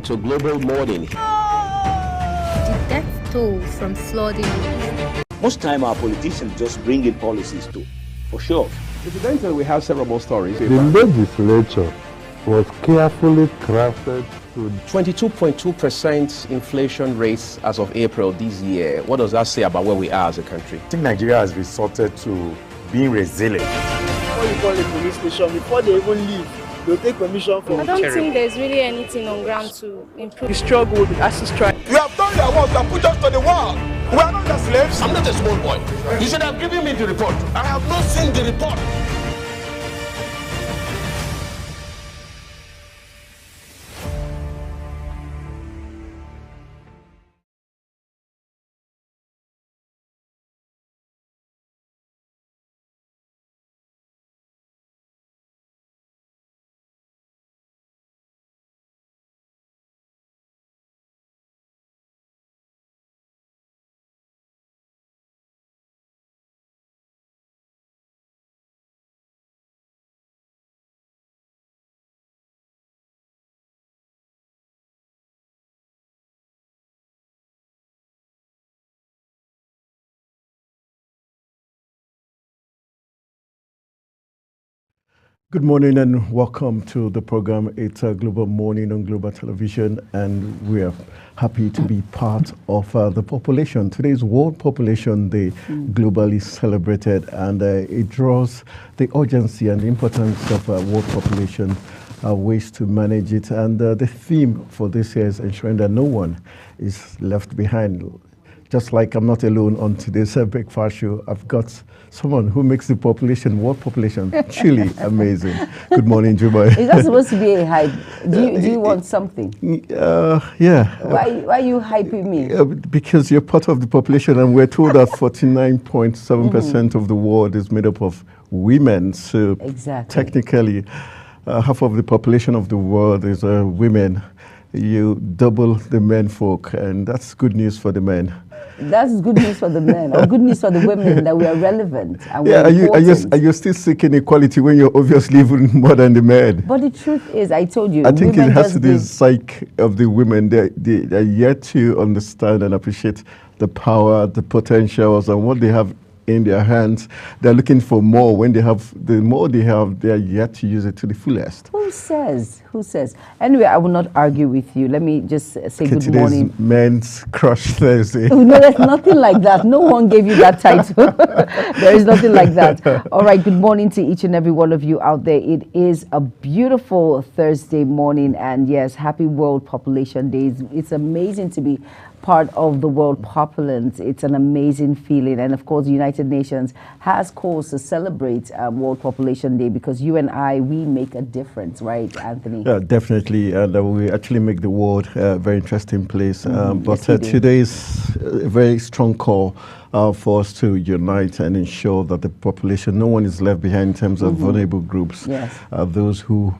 Welcome to Global Morning. The death toll from flooding. Most time our politicians just bring in policies too, for sure. Incidentally, we have several more stories. The legislature was carefully crafted to 22.2% inflation rates as of April this year. What does that say about where we are as a country? I think Nigeria has resorted to being resilient. Before you call a police station, before they even leave, they'll take permission from. I don't think there's really anything on ground to improve. The struggle, the ASU strike. You have done your work, you have put us to the wall. We are not your slaves. I'm not a small boy. You should have given me the report. I have not seen the report. Good morning and welcome to the program. It's a Global Morning on Global Television, and we are happy to be part of the population. Today's World Population Day, globally celebrated, and it draws the urgency and the importance of world population, ways to manage it. And the theme for this year is ensuring that no one is left behind. Just like I'm not alone on today's breakfast show, I've got someone who makes the world population, truly amazing. Good morning, Juba. Is that supposed to be a hype? Do you want something? Yeah. Why are you hyping me? Because you're part of the population, and we're told that 49.7% of the world is made up of women. So technically, half of the population of the world is women. You double the men folk, and that's good news for the men. That's good news for the men, or good news for the women, that we are relevant and yeah, we're are you still seeking equality when you're obviously even more than the men? But the truth is, I told you, I think it has to do with the psyche of the women. They're yet to understand and appreciate the power, the potentials, and what they have in their hands. They're looking for more. When they have, the more they have, they are yet to use it to the fullest. Who says? Who says? Anyway, I will not argue with you. Let me just say good morning. Men's Crush Thursday. No, there's nothing like that. No one gave you that title. There is nothing like that. All right, good morning to each and every one of you out there. It is a beautiful Thursday morning, and yes, happy World Population Day. It's amazing to be part of the world populace. It's an amazing feeling, and of course the United Nations has cause to celebrate World Population Day, because you and I, we make a difference, right, Anthony? Yeah, definitely, and we actually make the world a very interesting place. But yes, today is a very strong call for us to unite and ensure that the population, no one is left behind in terms of vulnerable groups, those who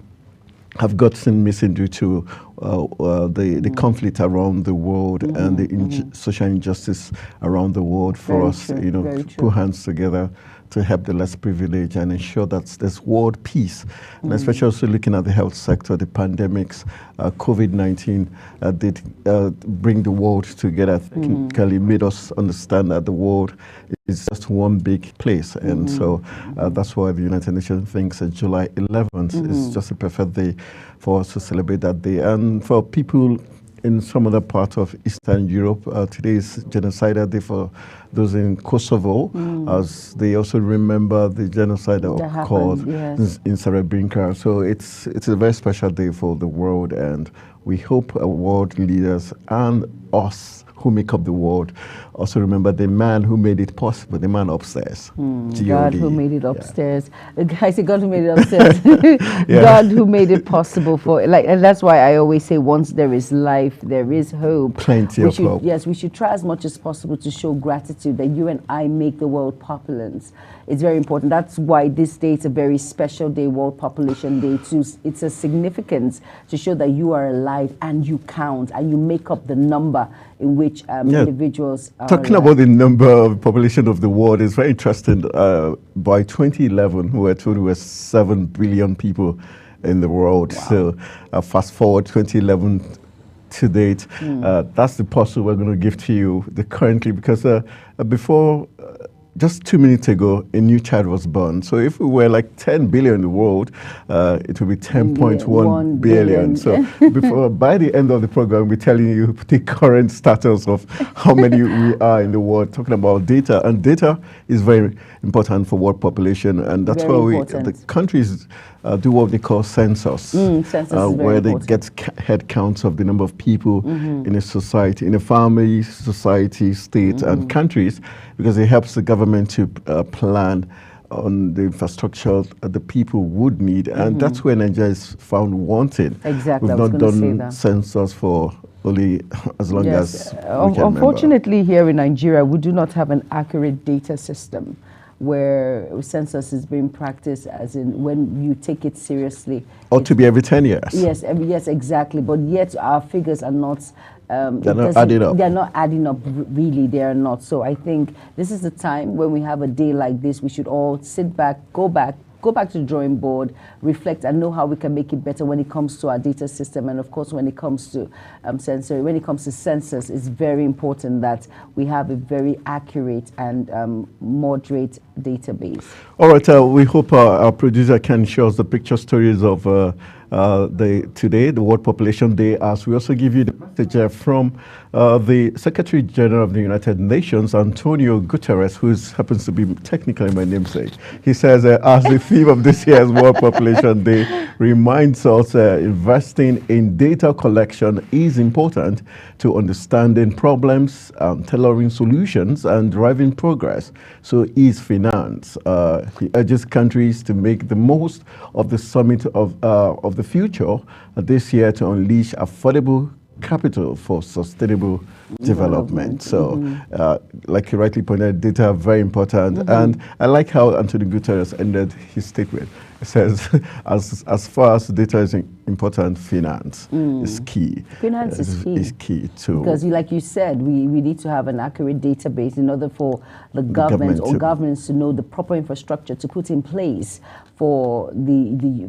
have gotten missing due to the conflict around the world and the social injustice around the world. For us, to put hands together to help the less privileged and ensure that there's world peace. And especially also looking at the health sector, the pandemics, COVID-19 did bring the world together, technically made us understand that the world is just one big place. And so that's why the United Nations thinks that July 11th is just a perfect day for us to celebrate that day. And for people in some other part of Eastern Europe, today is Genocidal Day for those in Kosovo, as they also remember the genocide that occurred in Srebrenica. So it's a very special day for the world, and we hope world leaders and us who make up the world also remember the man who made it possible, the man upstairs. God who made it upstairs. I say God who made it upstairs. God who made it possible for, and that's why I always say, once there is life, there is hope. Plenty of hope. Yes, we should try as much as possible to show gratitude that you and I make the world populance. It's very important. That's why this day is a very special day, World Population Day. It's a significance to show that you are alive and you count and you make up the number in which individuals are talking alive. About the number of population of the world is very interesting. By 2011, we were told we were 7 billion people in the world. Wow. So fast forward 2011 to date. That's the puzzle we're going to give to you currently, because before, just 2 minutes ago, a new child was born. So if we were like 10 billion in the world, it would be 10.1 billion. So by the end of the program, we'll be telling you the current status of how many we are in the world, talking about data. And data is very important for world population. And that's why the countries do what they call census, where they get head counts of the number of people in a society, in a family, society, state, and countries, because it helps the government to plan on the infrastructure the people would need, and that's where Nigeria is found wanting. Exactly. We've not done census for only as long as we can Unfortunately, remember. Here in Nigeria, we do not have an accurate data system where census is being practiced, as in when you take it seriously. Or to be every 10 years. Yes, yes, exactly. But yet our figures are not. They're not adding up. They're not adding up, really. They are not. So I think this is the time when we have a day like this, we should all sit back, go back to the drawing board, reflect, and know how we can make it better when it comes to our data system. And of course, when it comes to census, it's very important that we have a very accurate and moderate database. All right, we hope our producer can show us the picture stories of today, the World Population Day, as we also give you the message from the Secretary General of the United Nations, Antonio Guterres, who happens to be technically my namesake. He says, as the theme of this year's World Population Day reminds us, investing in data collection is important to understanding problems, tailoring solutions, and driving progress. So is finance. He urges countries to make the most of the summit of the future this year to unleash affordable capital for sustainable development. So, like you rightly pointed out, data are very important. And I like how Antonio Guterres ended his statement. It says, as far as data is important, finance is key. Finance is key. Is key too. Because, like you said, we need to have an accurate database in order for the government or governments to know the proper infrastructure to put in place for the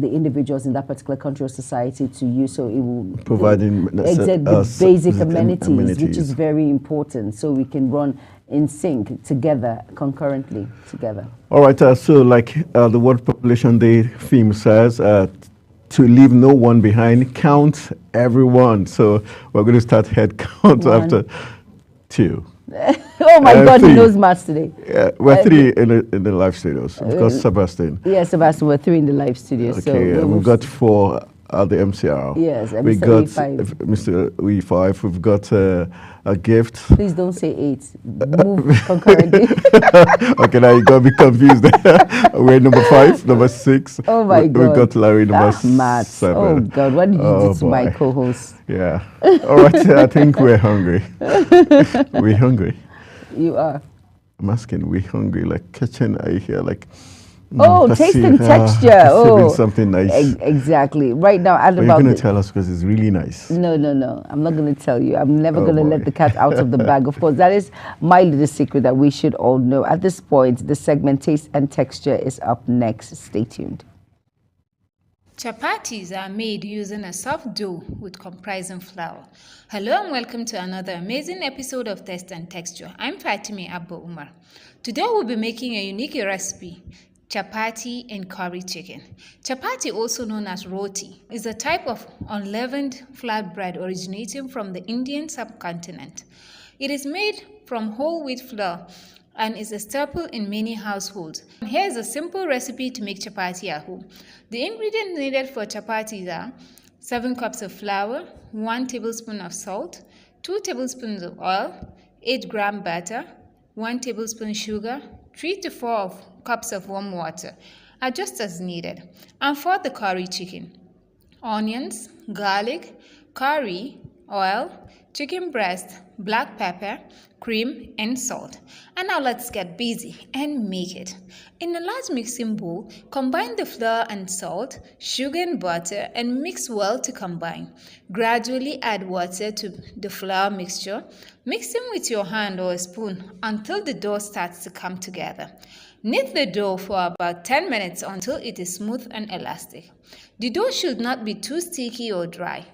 individuals in that particular country or society to use. So it will providing basic amenities, which is very important, so we can run in sync together, concurrently together. All right, so like the World Population Day theme says, to leave no one behind, count everyone. So we're going to start head count after 2. Oh my God, he knows maths today. Yeah, we're 3 in the live studios. Of course, Sebastian. Yes, Sebastian, we're 3 in the live studio. Okay, so we've got 4 at the MCR. Yes, we got Mr. We5. We've got a gift. Please don't say 8. Move concurrently. Okay, now you got me confused. We're number 5, number 6. Oh my God. We got Larry number 7. Oh God, what did you do to my co-host? Yeah. All right, I think we're hungry. We're hungry. You are. I'm asking, we're hungry. Like kitchen, I hear like. Taste and texture. Something nice. Exactly. Right now, you're going to tell us because it's really nice. No. I'm not going to tell you. I'm never going to let the cat out of the bag. Of course, that is my little secret that we should all know. At this point, the segment Taste and Texture is up next. Stay tuned. Chapatis are made using a soft dough with comprising flour. Hello and welcome to another amazing episode of Taste and Texture. I'm Fatimi Abba Umar. Today we'll be making a unique recipe, chapati and curry chicken. Chapati, also known as roti, is a type of unleavened flatbread originating from the Indian subcontinent. It is made from whole wheat flour and is a staple in many households. Here's a simple recipe to make chapati at home. The ingredients needed for chapatis are 7 cups of flour, 1 tablespoon of salt, 2 tablespoons of oil, 8-gram butter, 1 tablespoon sugar, 3 to 4 cups of warm water, adjust as needed. And for the curry chicken, onions, garlic, curry, oil, chicken breast, black pepper, cream, and salt. And now let's get busy and make it. In a large mixing bowl, combine the flour and salt, sugar and butter, and mix well to combine. Gradually add water to the flour mixture, mixing with your hand or a spoon until the dough starts to come together. Knead the dough for about 10 minutes until it is smooth and elastic. The dough should not be too sticky or dry.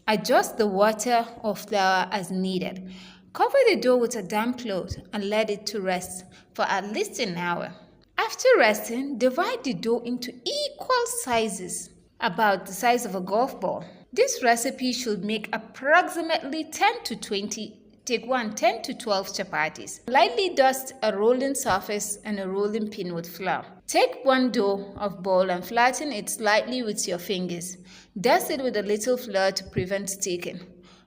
Adjust the water or flour as needed. Cover the dough with a damp cloth and let it to rest for at least an hour. After resting, divide the dough into equal sizes, about the size of a golf ball. This recipe should make approximately 10 to 12 chapatis. Lightly dust a rolling surface and a rolling pin with flour. Take one dough of ball and flatten it slightly with your fingers. Dust it with a little flour to prevent sticking.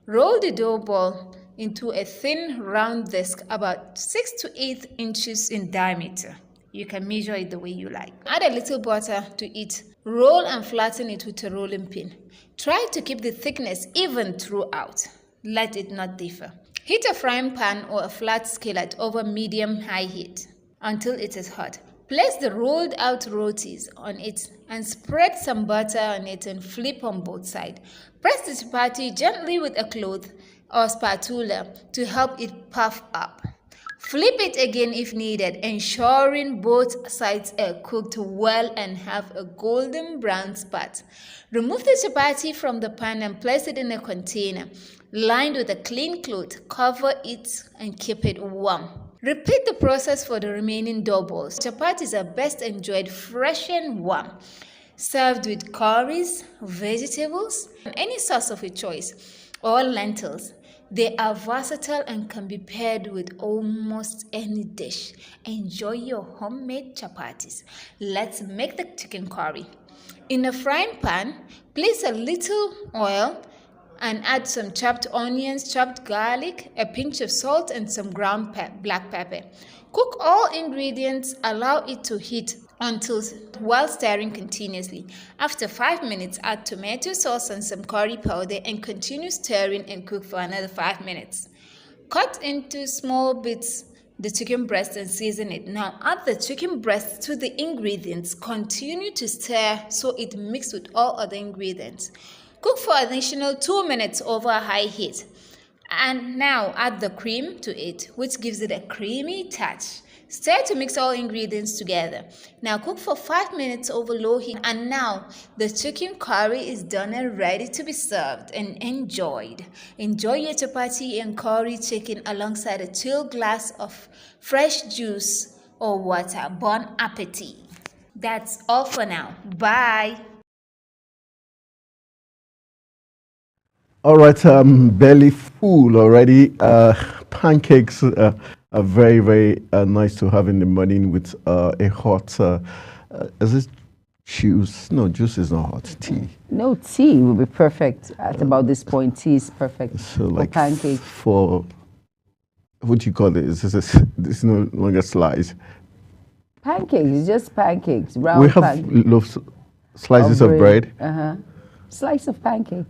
Roll the dough ball into a thin round disc about 6 to 8 inches in diameter. You can measure it the way you like. Add a little butter to it. Roll and flatten it with a rolling pin. Try to keep the thickness even throughout. Let it not differ. Heat a frying pan or a flat skillet over medium-high heat until it is hot. Place the rolled out rotis on it and spread some butter on it and flip on both sides. Press the chapati gently with a cloth or spatula to help it puff up. Flip it again if needed, ensuring both sides are cooked well and have a golden brown spot. Remove the chapati from the pan and place it in a container lined with a clean cloth. Cover it and keep it warm. Repeat the process for the remaining dough balls. Chapatis are best enjoyed fresh and warm, served with curries, vegetables, and any sauce of your choice, or lentils. They are versatile and can be paired with almost any dish. Enjoy your homemade chapatis. Let's make the chicken curry. In a frying pan, place a little oil and add some chopped onions, chopped garlic, a pinch of salt, and some ground black pepper. Cook all ingredients, allow it to heat while stirring continuously. After 5 minutes, add tomato sauce and some curry powder and continue stirring and cook for another 5 minutes. Cut into small bits the chicken breast and season it. Now add the chicken breast to the ingredients. Continue to stir so it mixes with all other ingredients. Cook for additional 2 minutes over high heat. And now add the cream to it, which gives it a creamy touch. Stir to mix all ingredients together. Now cook for 5 minutes over low heat. And now the chicken curry is done and ready to be served and enjoyed. Enjoy your chapati and curry chicken alongside a chilled glass of fresh juice or water. Bon appetit. That's all for now. Bye. All right, belly full already. Pancakes are very, very nice to have in the morning with a hot, is it juice? No, juice is not hot. Tea. No, tea will be perfect at about this point. Tea is perfect So like for pancakes. For, what do you call it? This is no longer slice. Pancakes, it's just pancakes. Round We have pancakes. slices of bread. Slice of pancake.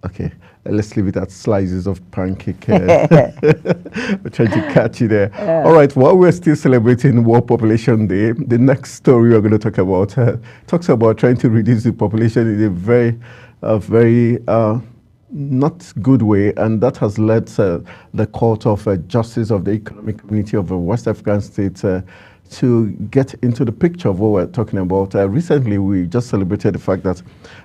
Okay, let's leave it at slices of pancake. We're trying to catch you there. All right, while we're still celebrating World Population Day, the next story we're going to talk about talks about trying to reduce the population in a very not good way, and that has led the Court of Justice of the Economic Community of West African States to get into the picture of what we're talking about. Recently, we just celebrated the fact that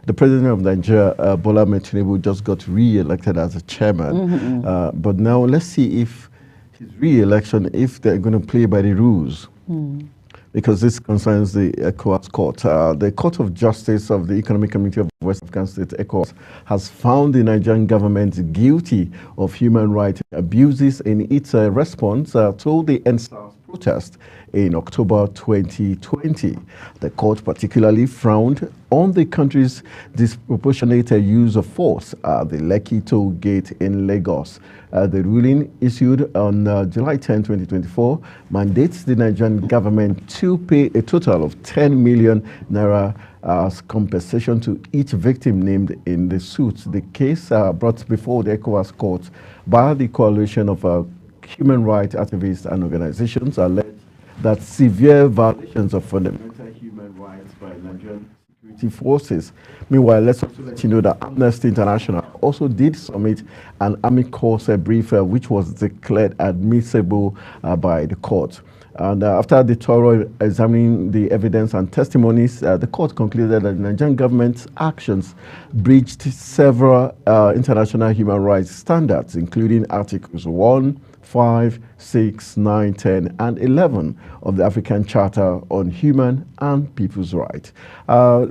the president of Nigeria, Bola Ahmed Tinubu, just got re-elected as a chairman. But now let's see if his re-election, if they're going to play by the rules. Because this concerns the ECOWAS Court. The Court of Justice of the Economic Community of West African States, ECOWAS, has found the Nigerian government guilty of human rights abuses in its response to the EndSARS protest in October 2020. The court particularly frowned on the country's disproportionate use of force at the Lekki toll gate in Lagos. The ruling issued on July 10, 2024, mandates the Nigerian government to pay a total of 10 million naira as compensation to each victim named in the suit. The case brought before the ECOWAS court by the coalition of human rights activists and organizations alleged that severe violations of fundamental human rights by Nigerian security forces. Meanwhile, let's also let you know that Amnesty International also did submit an amicus brief which was declared admissible by the court. And after the thorough examining the evidence and testimonies, the court concluded that the Nigerian government's actions breached several international human rights standards, including Articles 1, 5, 6, 9, 10, and 11 of the African Charter on Human and People's Rights.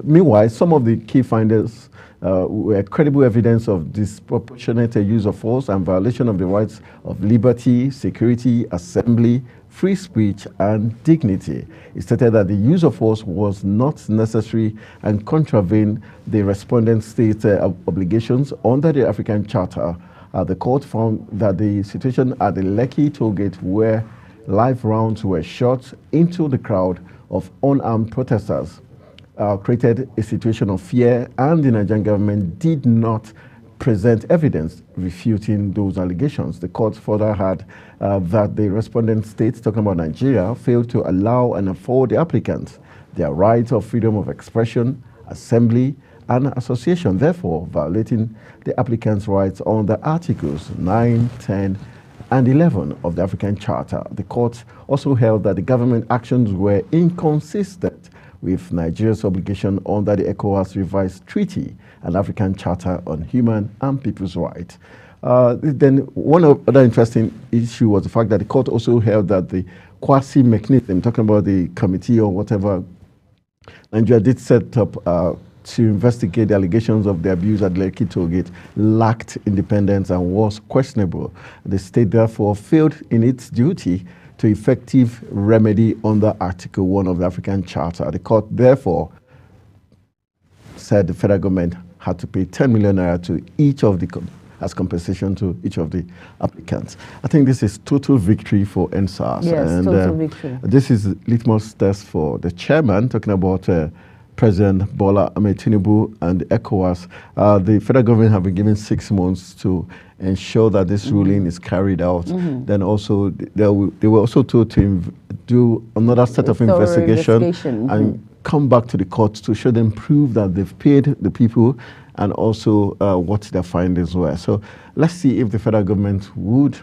Meanwhile, some of the key findings were credible evidence of disproportionate use of force and violation of the rights of liberty, security, assembly, free speech, and dignity. It stated that the use of force was not necessary and contravened the respondent state's obligations under the African Charter. The court found that the situation at the Lekki tollgate, where live rounds were shot into the crowd of unarmed protesters, created a situation of fear, and the Nigerian government did not present evidence refuting those allegations. The court further had that the respondent states, talking about Nigeria, failed to allow and afford the applicants their right of freedom of expression, assembly, and association, therefore violating the applicants' rights under Articles 9, 10, and 11 of the African Charter. The court also held that the government actions were inconsistent with Nigeria's obligation under the ECOWAS revised treaty and African Charter on Human and People's Rights. Then one other interesting issue was the fact that the court also held that the Kwasi mechanism, talking about the committee or whatever Nigeria did set up to investigate the allegations of the abuse at Lekki tollgate, lacked independence and was questionable. The state therefore failed in its duty to effective remedy under Article 1 of the African Charter. The court therefore said the federal government had to pay 10 million naira to each of the as compensation to each of the applicants. I think this is total victory for NSAS. Yes, and, total victory. This is litmus test for the chairman, talking about President Bola Ahmed Tinubu and ECOWAS. The federal government have been given 6 months to ensure that this ruling is carried out. Then also, they were also told to do another set of investigation and come back to the courts to show them proof that they've paid the people and also what their findings were. So let's see if the federal government would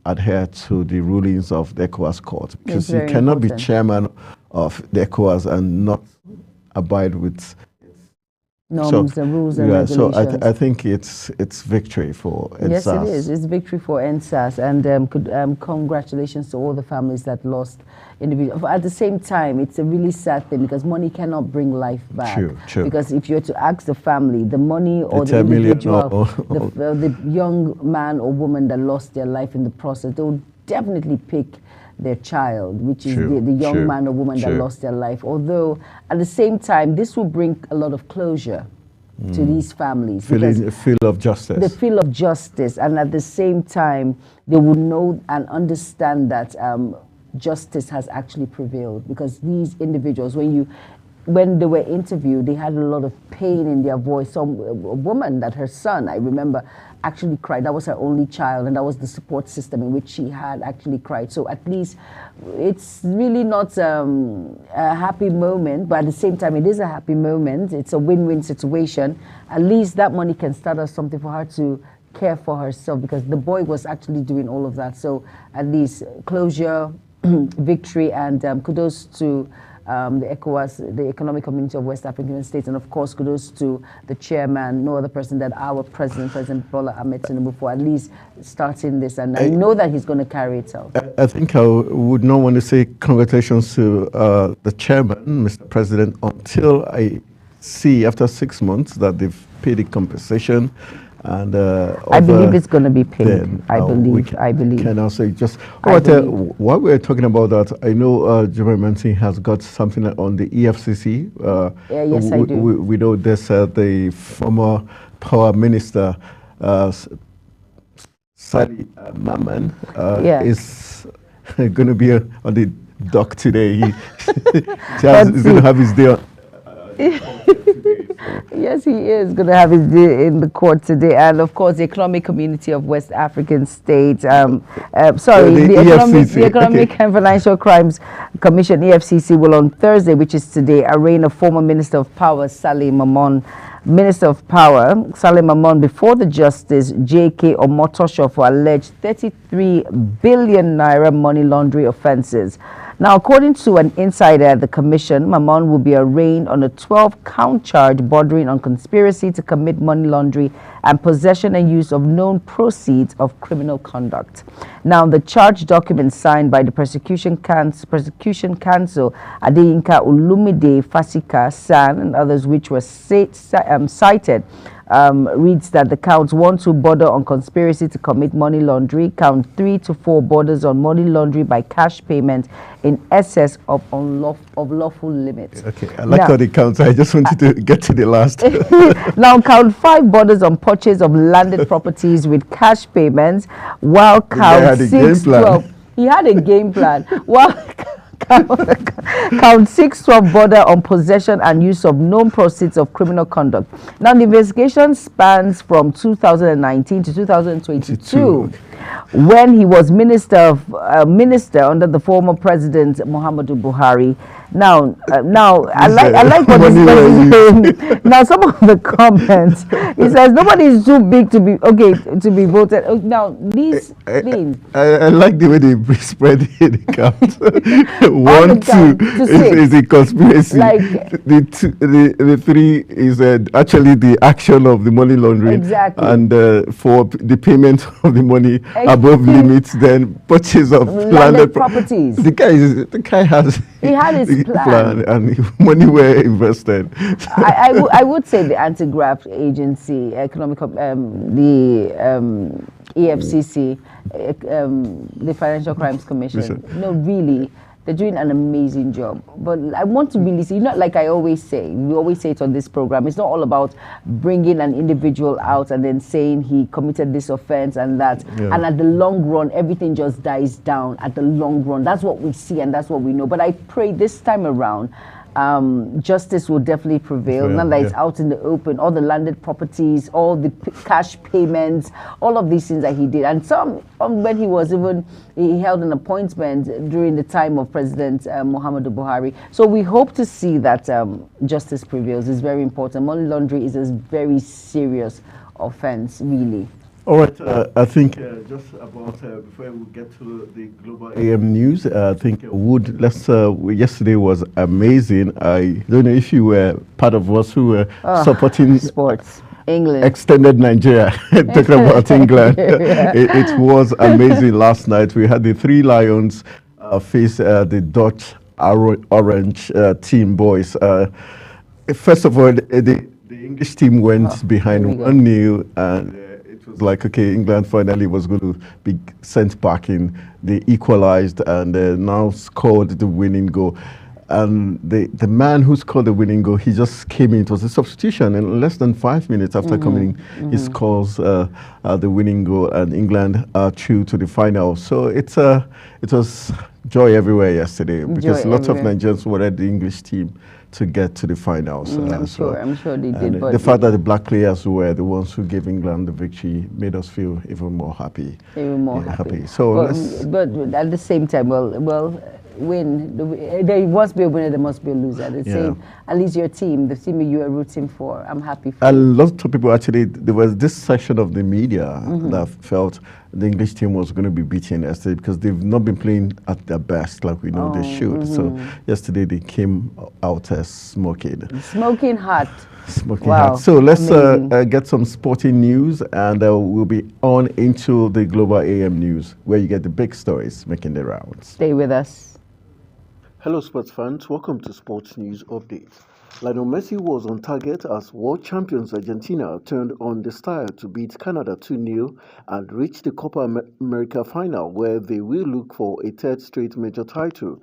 adhere to the rulings of the ECOWAS court, because you cannot be chairman of the ECOWAS and not abide with norms and rules and regulations. So I think it's victory for NSAS. Yes, it is. It's victory for NSAS, and congratulations to all the families that lost individuals. At the same time, it's a really sad thing because money cannot bring life back. True. Because if you're to ask the family, the money or the individual, the young man or woman that lost their life in the process, they will definitely pick their child, which is the young man or woman that lost their life. Although, at the same time, this will bring a lot of closure to these families. Feel of justice. The feel of justice. And at the same time, they will know and understand that justice has actually prevailed. Because these individuals, when they were interviewed, they had a lot of pain in their voice. A woman that her son, I remember, actually cried. That was her only child, and that was the support system in which she had actually cried. So at least it's really not a happy moment, but at the same time, it is a happy moment. It's a win-win situation. At least that money can start us something for her to care for herself, because the boy was actually doing all of that. So at least closure, victory, and kudos to the ECOWAS, the Economic Community of West African States, and of course kudos to the chairman, no other person than our President Bola Ahmed Tinubu, for at least starting this, and I know that he's going to carry it out. I think I would not want to say congratulations to the chairman, Mr. President, until I see after 6 months that they've paid the compensation. And I believe it's going to be paid. I believe. Can I say just while we're talking about that, I know Jeremy Mensing has got something on the EFCC. Yes, I do. We know this. The former power minister, Sali Maman, is going to be on the dock today. He's going to have his day on. Yes, he is going to have his day in the court today. And of course, the Economic Community of West African States, the Economic and Financial Crimes Commission, EFCC, will on Thursday, which is today, arraign a former Minister of Power, Saleh Mamon, before the Justice J.K. Omotosho for alleged 33 billion naira money laundering offenses. Now, according to an insider at the commission, Mamon will be arraigned on a 12-count charge bordering on conspiracy to commit money laundering and possession and use of known proceeds of criminal conduct. Now, the charge document signed by the Prosecution Counsel, Adeyinka Olumide Fasika San, and others which were cited, reads that the counts 1 to border on conspiracy to commit money laundering, count 3 to 4 borders on money laundering by cash payment in excess of lawful limits. Okay, I like all the counts. I just wanted to get to the last. Now, count 5 borders on purchase of landed properties with cash payments, while count 612. He had a game plan. While count 612 border on possession and use of known proceeds of criminal conduct. Now, the investigation spans from 2019 to 2022, when he was minister under the former president Muhammadu Buhari. Now, I like what this person is saying. Now, some of the comments, he says nobody is too big to be voted. Now, these things. I like the way they spread the count. 1, 2 is a conspiracy. Like, the 3 is actually the action of the money laundering. Exactly. And for the payment of the money above limits, then purchase of landed properties. The guy has. He had his plan and money were invested. I would say the anti-graft agency, EFCC, the Financial Crimes Commission. No, really, they're doing an amazing job. But I want to really say, like I always say, we always say it on this program, it's not all about bringing an individual out and then saying he committed this offense and that. Yeah. And at the long run, everything just dies down at the long run. That's what we see and that's what we know. But I pray this time around, justice will definitely prevail. Now that it's out in the open, all the landed properties, all the cash payments, all of these things that he did. And some, when he held an appointment during the time of President Muhammadu Buhari. So we hope to see that justice prevails. It's very important. Money laundering is a very serious offense, really. All right, I think just about before we get to the global AM news, I think yesterday was amazing. I don't know if you were part of us who were supporting sports. England. Extended Nigeria, talking about England. It was amazing last night. We had the 3 Lions face the Dutch Orange team boys. First of all, the English team went behind 1-0 and was like, okay, England finally was going to be sent back in. They equalized and now scored the winning goal. And the man who scored the winning goal, he just came in. It was a substitution. In less than 5 minutes after coming in, he scores the winning goal, and England are through to the final. So it was joy everywhere yesterday because lots of Nigerians wanted the English team to get to the finals. I'm sure they did. But the fact that the black players were the ones who gave England the victory made us feel even more happy. Even more happy. So but at the same time, there must be a winner, there must be a loser. At least your team, the team you are rooting for, I'm happy for. A lot of people actually, there was this section of the media that felt the English team was going to be beaten yesterday because they've not been playing at their best like we know they should. So yesterday they came out as smoking hot. So let's get some sporting news, and we'll be on into the Global AM news, where you get the big stories making the rounds. Stay with us. Hello sports fans, welcome to Sports News Update. Lionel Messi was on target as world champions Argentina turned on the style to beat Canada 2-0 and reach the Copa America final, where they will look for a third straight major title.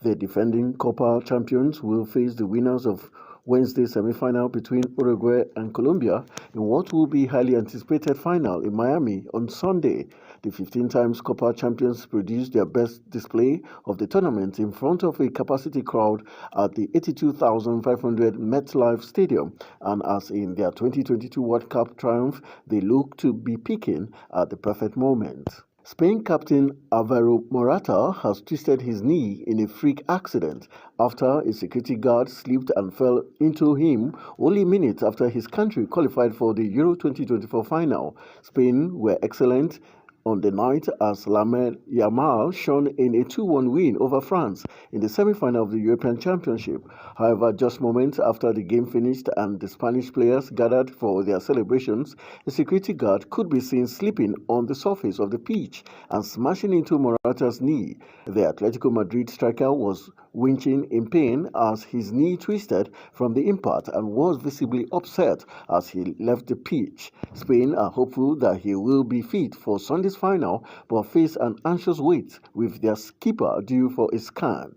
The defending Copa champions will face the winners of Wednesday's semi-final between Uruguay and Colombia in what will be highly anticipated final in Miami on Sunday. The 15 times Copa champions produced their best display of the tournament in front of a capacity crowd at the 82,500 MetLife Stadium, and as in their 2022 World Cup triumph, they look to be peaking at the perfect moment. Spain captain Alvaro Morata has twisted his knee in a freak accident after a security guard slipped and fell into him only minutes after his country qualified for the Euro 2024 final. Spain were excellent on the night as Lamine Yamal shone in a 2-1 win over France in the semi-final of the European Championship. However, just moments after the game finished and the Spanish players gathered for their celebrations, a security guard could be seen slipping on the surface of the pitch and smashing into Morata's knee. The Atletico Madrid striker was winching in pain as his knee twisted from the impact and was visibly upset as he left the pitch. Spain are hopeful that he will be fit for Sunday's final, but face an anxious wait with their skipper due for a scan.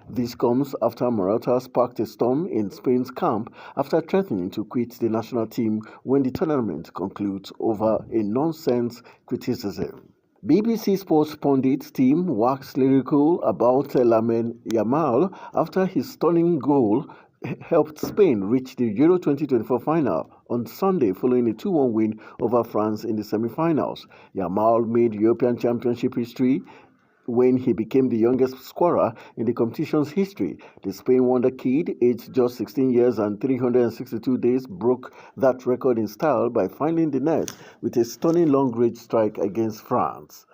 This comes after Morata sparked a storm in Spain's camp after threatening to quit the national team when the tournament concludes over a nonsense criticism. BBC Sports pundit team waxed lyrical about Lamine Yamal after his stunning goal helped Spain reach the Euro 2024 final on Sunday following a 2-1 win over France in the semi-finals. Yamal made European Championship history when he became the youngest scorer in the competition's history. The Spain wonder kid, aged just 16 years and 362 days, broke that record in style by finding the net with a stunning long-range strike against France.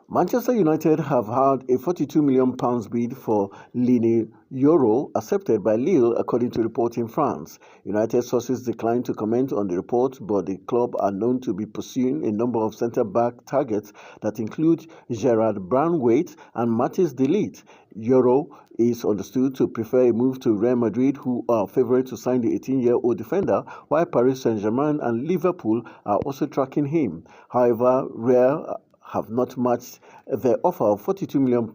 Manchester United have had a £42 million bid for Leny Yoro accepted by Lille, according to reports in France. United sources declined to comment on the report, but the club are known to be pursuing a number of centre-back targets that include Gerard Braithwaite and Mathis de Ligt. Yoro is understood to prefer a move to Real Madrid, who are favourite to sign the 18-year-old defender, while Paris Saint-Germain and Liverpool are also tracking him. However, Real have not matched their offer of £42 million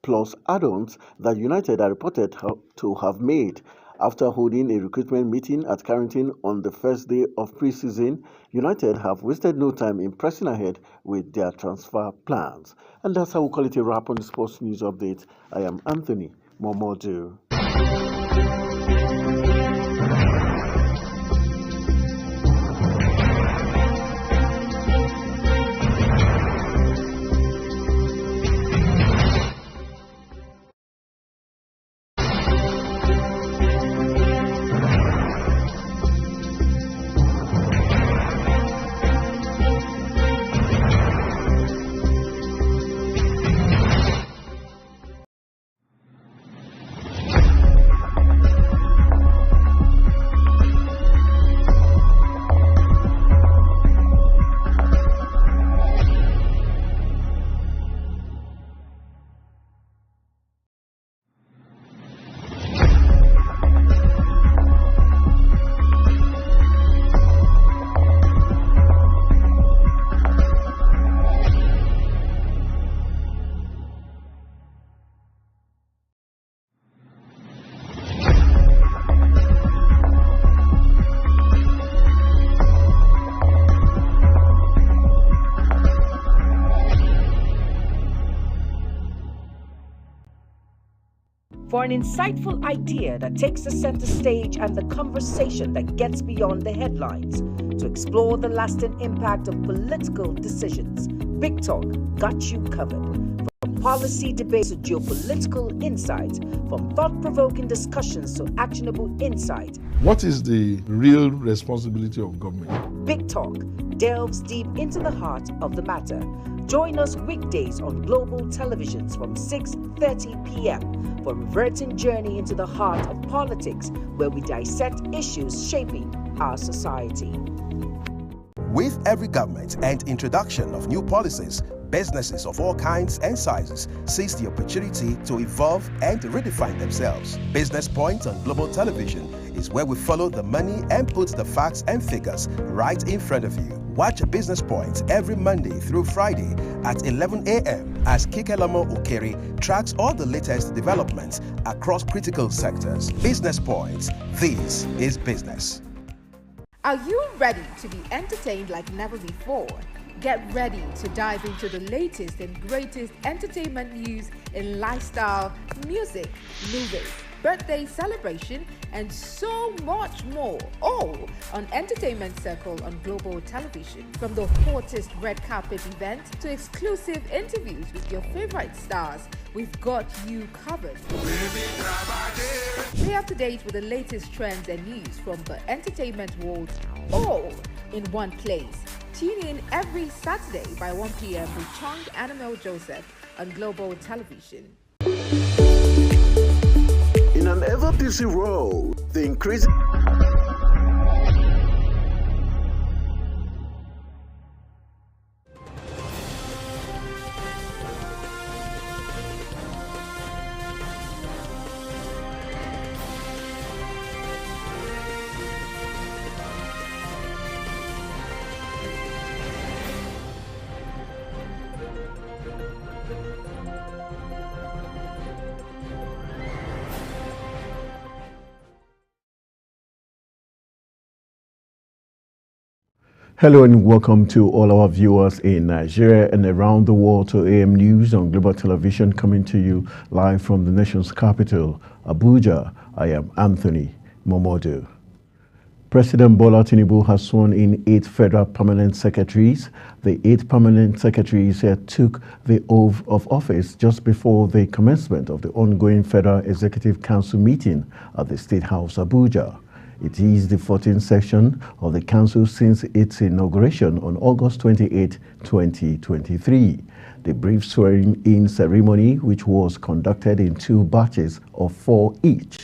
plus add-ons that United are reported to have made. After holding a recruitment meeting at Carrington on the first day of pre-season, United have wasted no time in pressing ahead with their transfer plans. And that's how we call it a wrap on the Sports News Update. I am Anthony Momodu. For an insightful idea that takes the center stage and the conversation that gets beyond the headlines, to explore the lasting impact of political decisions, Big Talk got you covered. From policy debates to geopolitical insights, from thought-provoking discussions to actionable insight. What is the real responsibility of government? Big Talk delves deep into the heart of the matter. Join us weekdays on global televisions from 6:30 p.m. for a reverting journey into the heart of politics, where we dissect issues shaping our society. With every government and introduction of new policies, businesses of all kinds and sizes seize the opportunity to evolve and redefine themselves. Business Point on global television is where we follow the money and put the facts and figures right in front of you. Watch Business Point every Monday through Friday at 11 a.m. as Kikelamo Okeri tracks all the latest developments across critical sectors. Business Point. This is business. Are you ready to be entertained like never before? Get ready to dive into the latest and greatest entertainment news in lifestyle, music, movies, birthday celebration, and so much more. All on Entertainment Circle on Global Television. From the hottest red carpet event to exclusive interviews with your favorite stars, we've got you covered. Stay up to date with the latest trends and news from the entertainment world, all in one place. Tune in every Saturday by 1 p.m. with Chong Annabelle Joseph on Global Television. In an ever-busy world, the increasing... Hello and welcome to all our viewers in Nigeria and around the world to AM News on Global Television, coming to you live from the nation's capital, Abuja. I am Anthony Momodu. President Bola Tinubu has sworn in 8 federal permanent secretaries. The 8 permanent secretaries took the oath of office just before the commencement of the ongoing Federal Executive Council meeting at the State House, Abuja. It is the 14th session of the Council since its inauguration on August 28, 2023. The brief swearing-in ceremony, which was conducted in 2 batches of 4 each.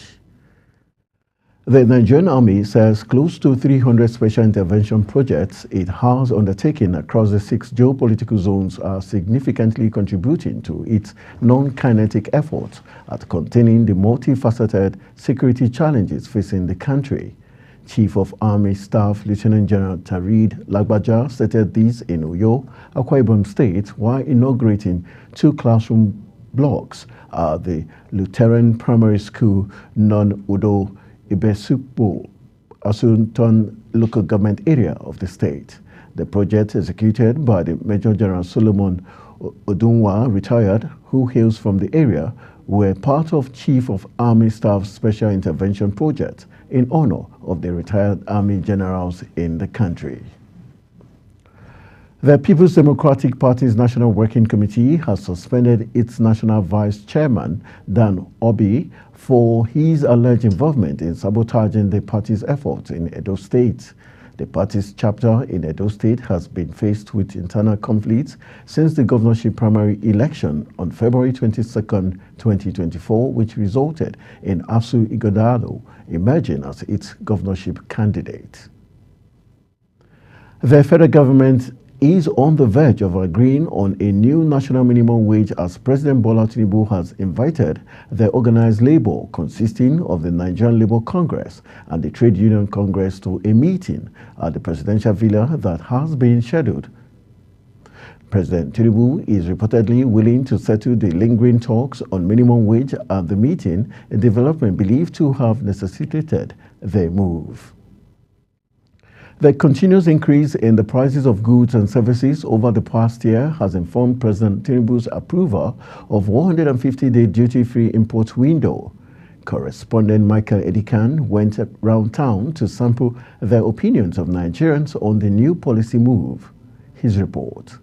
The Nigerian Army says close to 300 special intervention projects it has undertaken across the 6 geopolitical zones are significantly contributing to its non-kinetic efforts at containing the multifaceted security challenges facing the country. Chief of Army Staff Lieutenant General Tarid Lagbaja stated this in Uyo, Akwa Ibom State, while inaugurating 2 classroom blocks at the Lutheran Primary School, Non-Udo Ibesukbo, Asunton local government area of the state. The project executed by the Major General Solomon Odunwa, retired, who hails from the area, were part of Chief of Army Staff's Special Intervention Project in honor of the retired Army generals in the country. The People's Democratic Party's National Working Committee has suspended its National Vice Chairman, Dan Obi, for his alleged involvement in sabotaging the party's efforts in Edo State. The party's chapter in Edo State has been faced with internal conflicts since the governorship primary election on February 22, 2024, which resulted in Asu Ighodalo emerging as its governorship candidate. The federal government is on the verge of agreeing on a new national minimum wage as President Bola Tinubu has invited the organized labor consisting of the Nigerian Labour Congress and the Trade Union Congress to a meeting at the presidential villa that has been scheduled. President Tinubu is reportedly willing to settle the lingering talks on minimum wage at the meeting, a development believed to have necessitated the move. The continuous increase in the prices of goods and services over the past year has informed President Tinubu's approval of 150-day duty-free import window. Correspondent Michael Edikan went around town to sample the opinions of Nigerians on the new policy move. His report.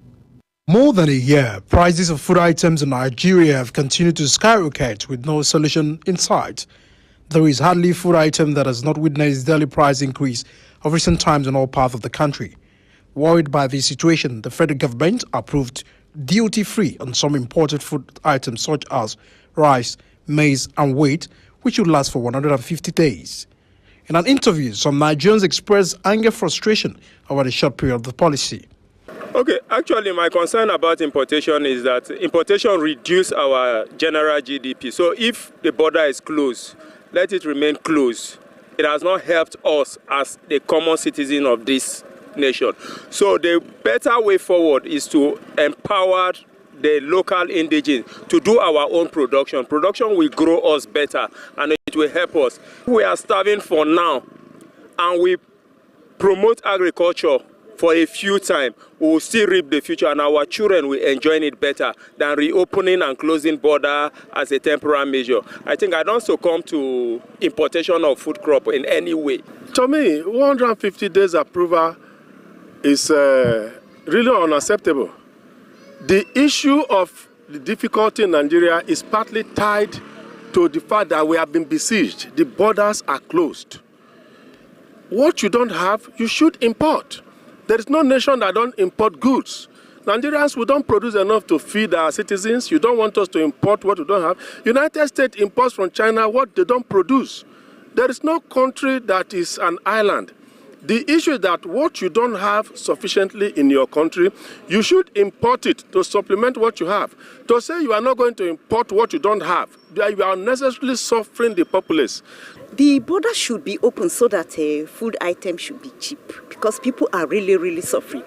More than a year, prices of food items in Nigeria have continued to skyrocket with no solution in sight. There is hardly a food item that has not witnessed daily price increase of recent times in all parts of the country. Worried by the situation, the federal government approved duty-free on some imported food items such as rice, maize and wheat, which will last for 150 days. In an interview, some Nigerians expressed anger frustration over the short period of the policy. Okay, actually my concern about importation is that importation reduces our general GDP. So if the border is closed, let it remain closed. It has not helped us as the common citizen of this nation. So the better way forward is to empower the local indigenous to do our own production. Production will grow us better and it will help us. We are starving for now and we promote agriculture for a few time, we will still reap the future, and our children will enjoy it better than reopening and closing border as a temporary measure. I think I don't succumb to importation of food crop in any way. To me, 150 days approval is really unacceptable. The issue of the difficulty in Nigeria is partly tied to the fact that we have been besieged. The borders are closed. What you don't have, you should import. There is no nation that don't import goods. Nigerians, we don't produce enough to feed our citizens. You don't want us to import what we don't have. United States imports from China what they don't produce. There is no country that is an island. The issue is that what you don't have sufficiently in your country, you should import it to supplement what you have. To say you are not going to import what you don't have, you are unnecessarily suffering the populace. The border should be open so that food items should be cheap, because people are really, really suffering.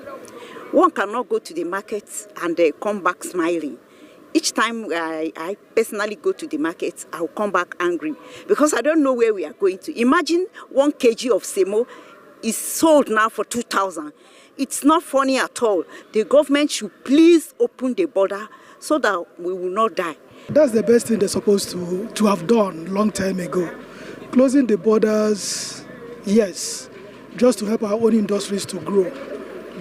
One cannot go to the market and come back smiling. Each time I personally go to the market, I'll come back angry because I don't know where we are going to. Imagine 1 kg of semo is sold now for 2,000. It's not funny at all. The government should please open the border so that we will not die. That's the best thing they're supposed to have done long time ago. Closing the borders, yes, just to help our own industries to grow.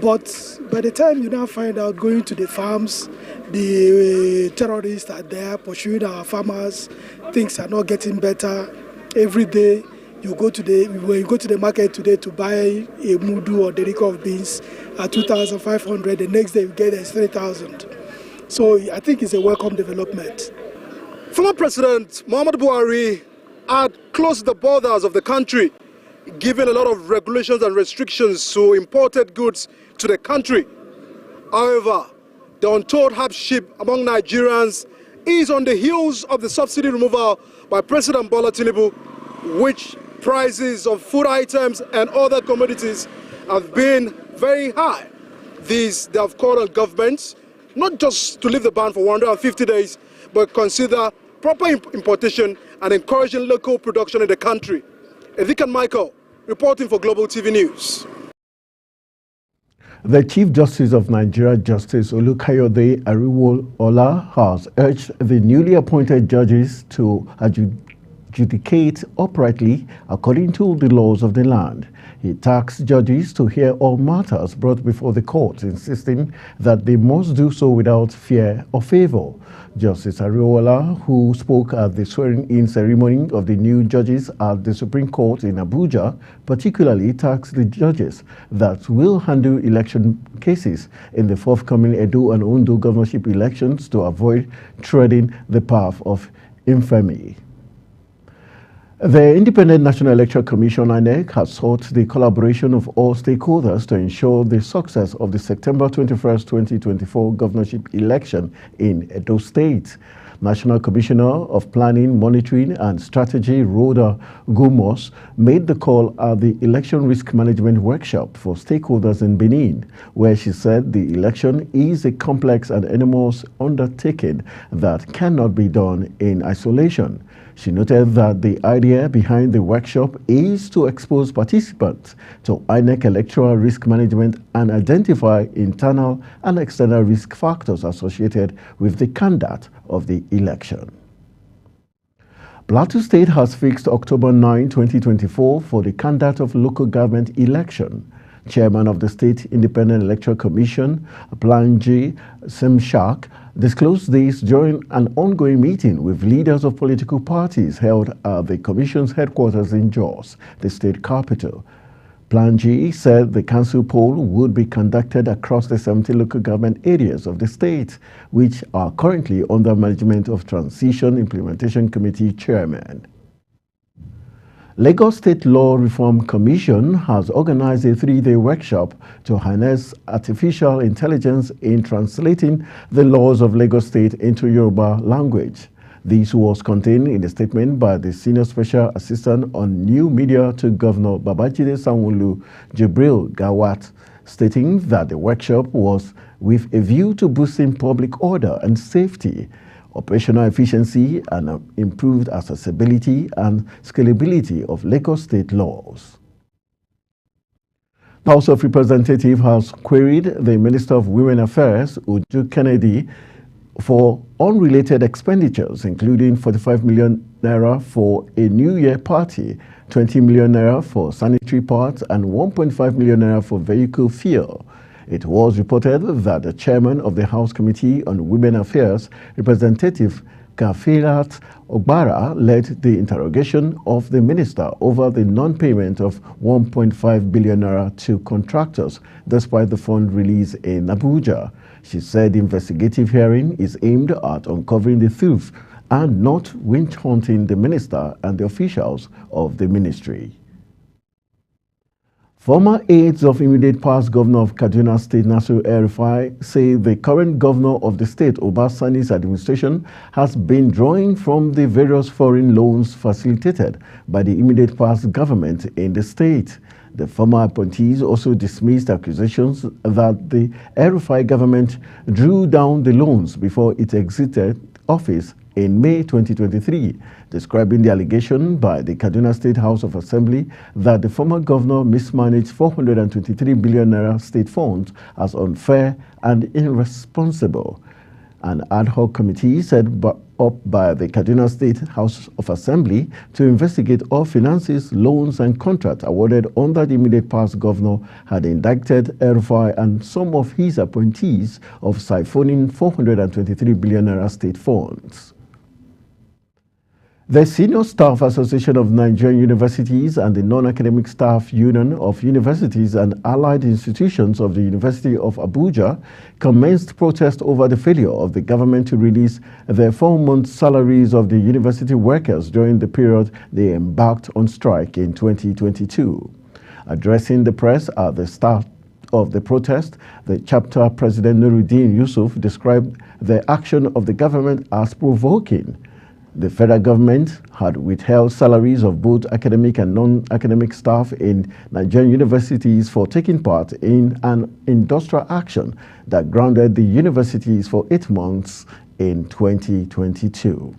But by the time you now find out going to the farms, the terrorists are there pursuing our farmers, things are not getting better. Every day when you go to the market today to buy a mudu or derico of beans at 2,500, the next day you get it 3,000. So I think it's a welcome development. Former President Muhammadu Buhari had closed the borders of the country, giving a lot of regulations and restrictions to imported goods to the country. However, the untold hardship among Nigerians is on the heels of the subsidy removal by President Bola Tinubu, which prices of food items and other commodities have been very high. They have called on governments not just to leave the ban for 150 days, but consider proper importation and encouraging local production in the country. Evikan Michael, reporting for Global TV News. The Chief Justice of Nigeria, Justice Olukayode Ariwoola, has urged the newly appointed judges to adjudicate uprightly according to the laws of the land. He tasked judges to hear all matters brought before the court, insisting that they must do so without fear or favor. Justice Ariwoola, who spoke at the swearing-in ceremony of the new judges at the Supreme Court in Abuja, particularly tasked the judges that will handle election cases in the forthcoming Edo and Ondo governorship elections to avoid treading the path of infamy. The Independent National Electoral Commission, INEC, has sought the collaboration of all stakeholders to ensure the success of the September 21st, 2024 governorship election in Edo State. National Commissioner of Planning, Monitoring and Strategy, Rhoda Gumos, made the call at the Election Risk Management Workshop for stakeholders in Benin, where she said the election is a complex and enormous undertaking that cannot be done in isolation. She noted that the idea behind the workshop is to expose participants to INEC electoral risk management and identify internal and external risk factors associated with the conduct of the election. Plateau State has fixed October 9, 2024 for the conduct of local government election. Chairman of the State Independent Electoral Commission, Planji Semshak, disclosed this during an ongoing meeting with leaders of political parties held at the Commission's headquarters in Jos, the state capital. Planji said the council poll would be conducted across the 70 local government areas of the state, which are currently under management of Transition Implementation Committee Chairman. Lagos State Law Reform Commission has organized a 3-day workshop to harness artificial intelligence in translating the laws of Lagos State into Yoruba language. This was contained in a statement by the Senior Special Assistant on New Media to Governor Babajide Sanwo-Olu, Jibril Gawat, stating that the workshop was with a view to boosting public order and safety, operational efficiency, and improved accessibility and scalability of Lagos State laws. House of Representatives has queried the Minister of Women Affairs, Uju Kennedy, for unrelated expenditures, including 45 million naira for a New Year party, 20 million naira for sanitary parts, and 1.5 million naira for vehicle fuel. It was reported that the chairman of the House Committee on Women Affairs, Representative Kafilat Ogbara, led the interrogation of the minister over the non-payment of 1.5 billion naira to contractors, despite the fund release in Abuja. She said the investigative hearing is aimed at uncovering the truth and not winch hunting the minister and the officials of the ministry. Former aides of immediate past governor of Kaduna State, Nasir El-Rufai, say the current governor of the state, Obasani's administration, has been drawing from the various foreign loans facilitated by the immediate past government in the state. The former appointees also dismissed accusations that the El-Rufai government drew down the loans before it exited office in May 2023, describing the allegation by the Kaduna State House of Assembly that the former governor mismanaged 423 billion naira state funds as unfair and irresponsible. An ad hoc committee set up by the Kaduna State House of Assembly to investigate all finances, loans, and contracts awarded under the immediate past governor had indicted El-Rufai and some of his appointees of siphoning 423 billion naira state funds. The Senior Staff Association of Nigerian Universities and the Non-Academic Staff Union of Universities and Allied Institutions of the University of Abuja commenced protest over the failure of the government to release the 4-month salaries of the university workers during the period they embarked on strike in 2022. Addressing the press at the start of the protest, the chapter president Nuruddin Yusuf described the action of the government as provoking. The federal government had withheld salaries of both academic and non-academic staff in Nigerian universities for taking part in an industrial action that grounded the universities for 8 months in 2022.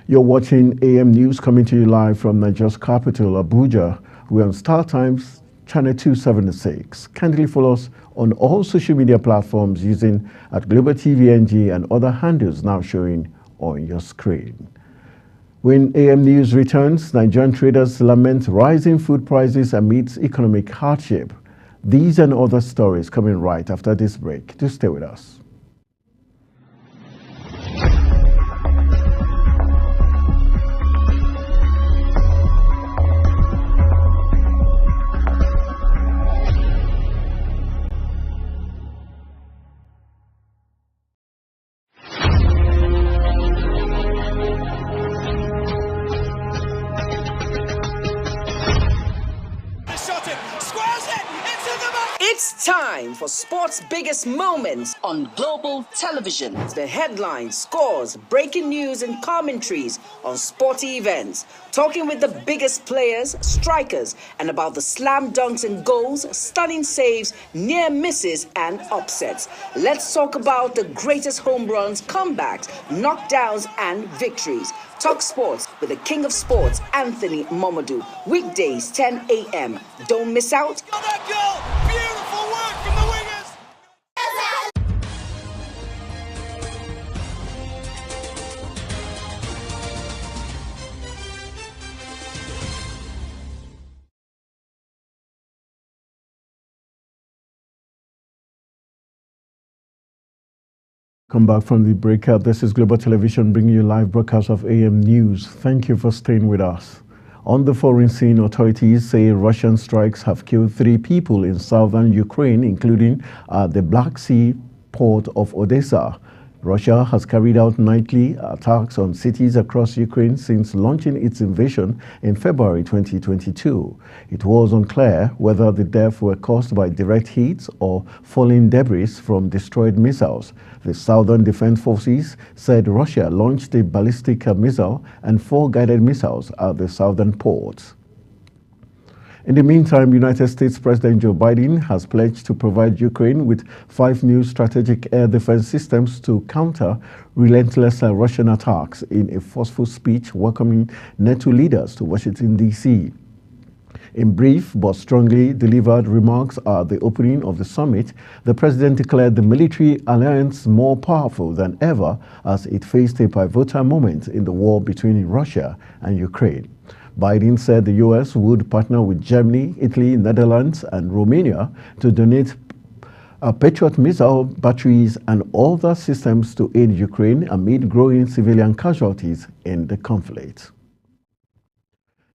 You're watching AM News coming to you live from Nigeria's capital, Abuja. We're on Star Times, channel 276. Kindly follow us on all social media platforms using @GlobalTVNG and other handles now showing on your screen. When AM News returns, Nigerian traders lament rising food prices amidst economic hardship. These and other stories coming right after this break. Do stay with us. It's time for sports' biggest moments on global television. The headlines, scores, breaking news, and commentaries on sporty events. Talking with the biggest players, strikers, and about the slam dunks and goals, stunning saves, near misses, and upsets. Let's talk about the greatest home runs, comebacks, knockdowns, and victories. Talk sports with the king of sports, Anthony Momodu. Weekdays, 10 a.m. Don't miss out. Beautiful work from the wingers. Come back from the breakout. This is Global Television bringing you live broadcast of AM News. Thank you for staying with us. On the foreign scene, authorities say Russian strikes have killed 3 people in southern Ukraine, including the Black Sea port of Odessa. Russia has carried out nightly attacks on cities across Ukraine since launching its invasion in February 2022. It was unclear whether the deaths were caused by direct hits or falling debris from destroyed missiles. The Southern Defense Forces said Russia launched a ballistic missile and 4 guided missiles at the southern ports. In the meantime, United States President Joe Biden has pledged to provide Ukraine with 5 new strategic air defense systems to counter relentless Russian attacks in a forceful speech welcoming NATO leaders to Washington, D.C. In brief but strongly delivered remarks at the opening of the summit, the president declared the military alliance more powerful than ever as it faced a pivotal moment in the war between Russia and Ukraine. Biden said the U.S. would partner with Germany, Italy, Netherlands, and Romania to donate Patriot missile batteries and other systems to aid Ukraine amid growing civilian casualties in the conflict.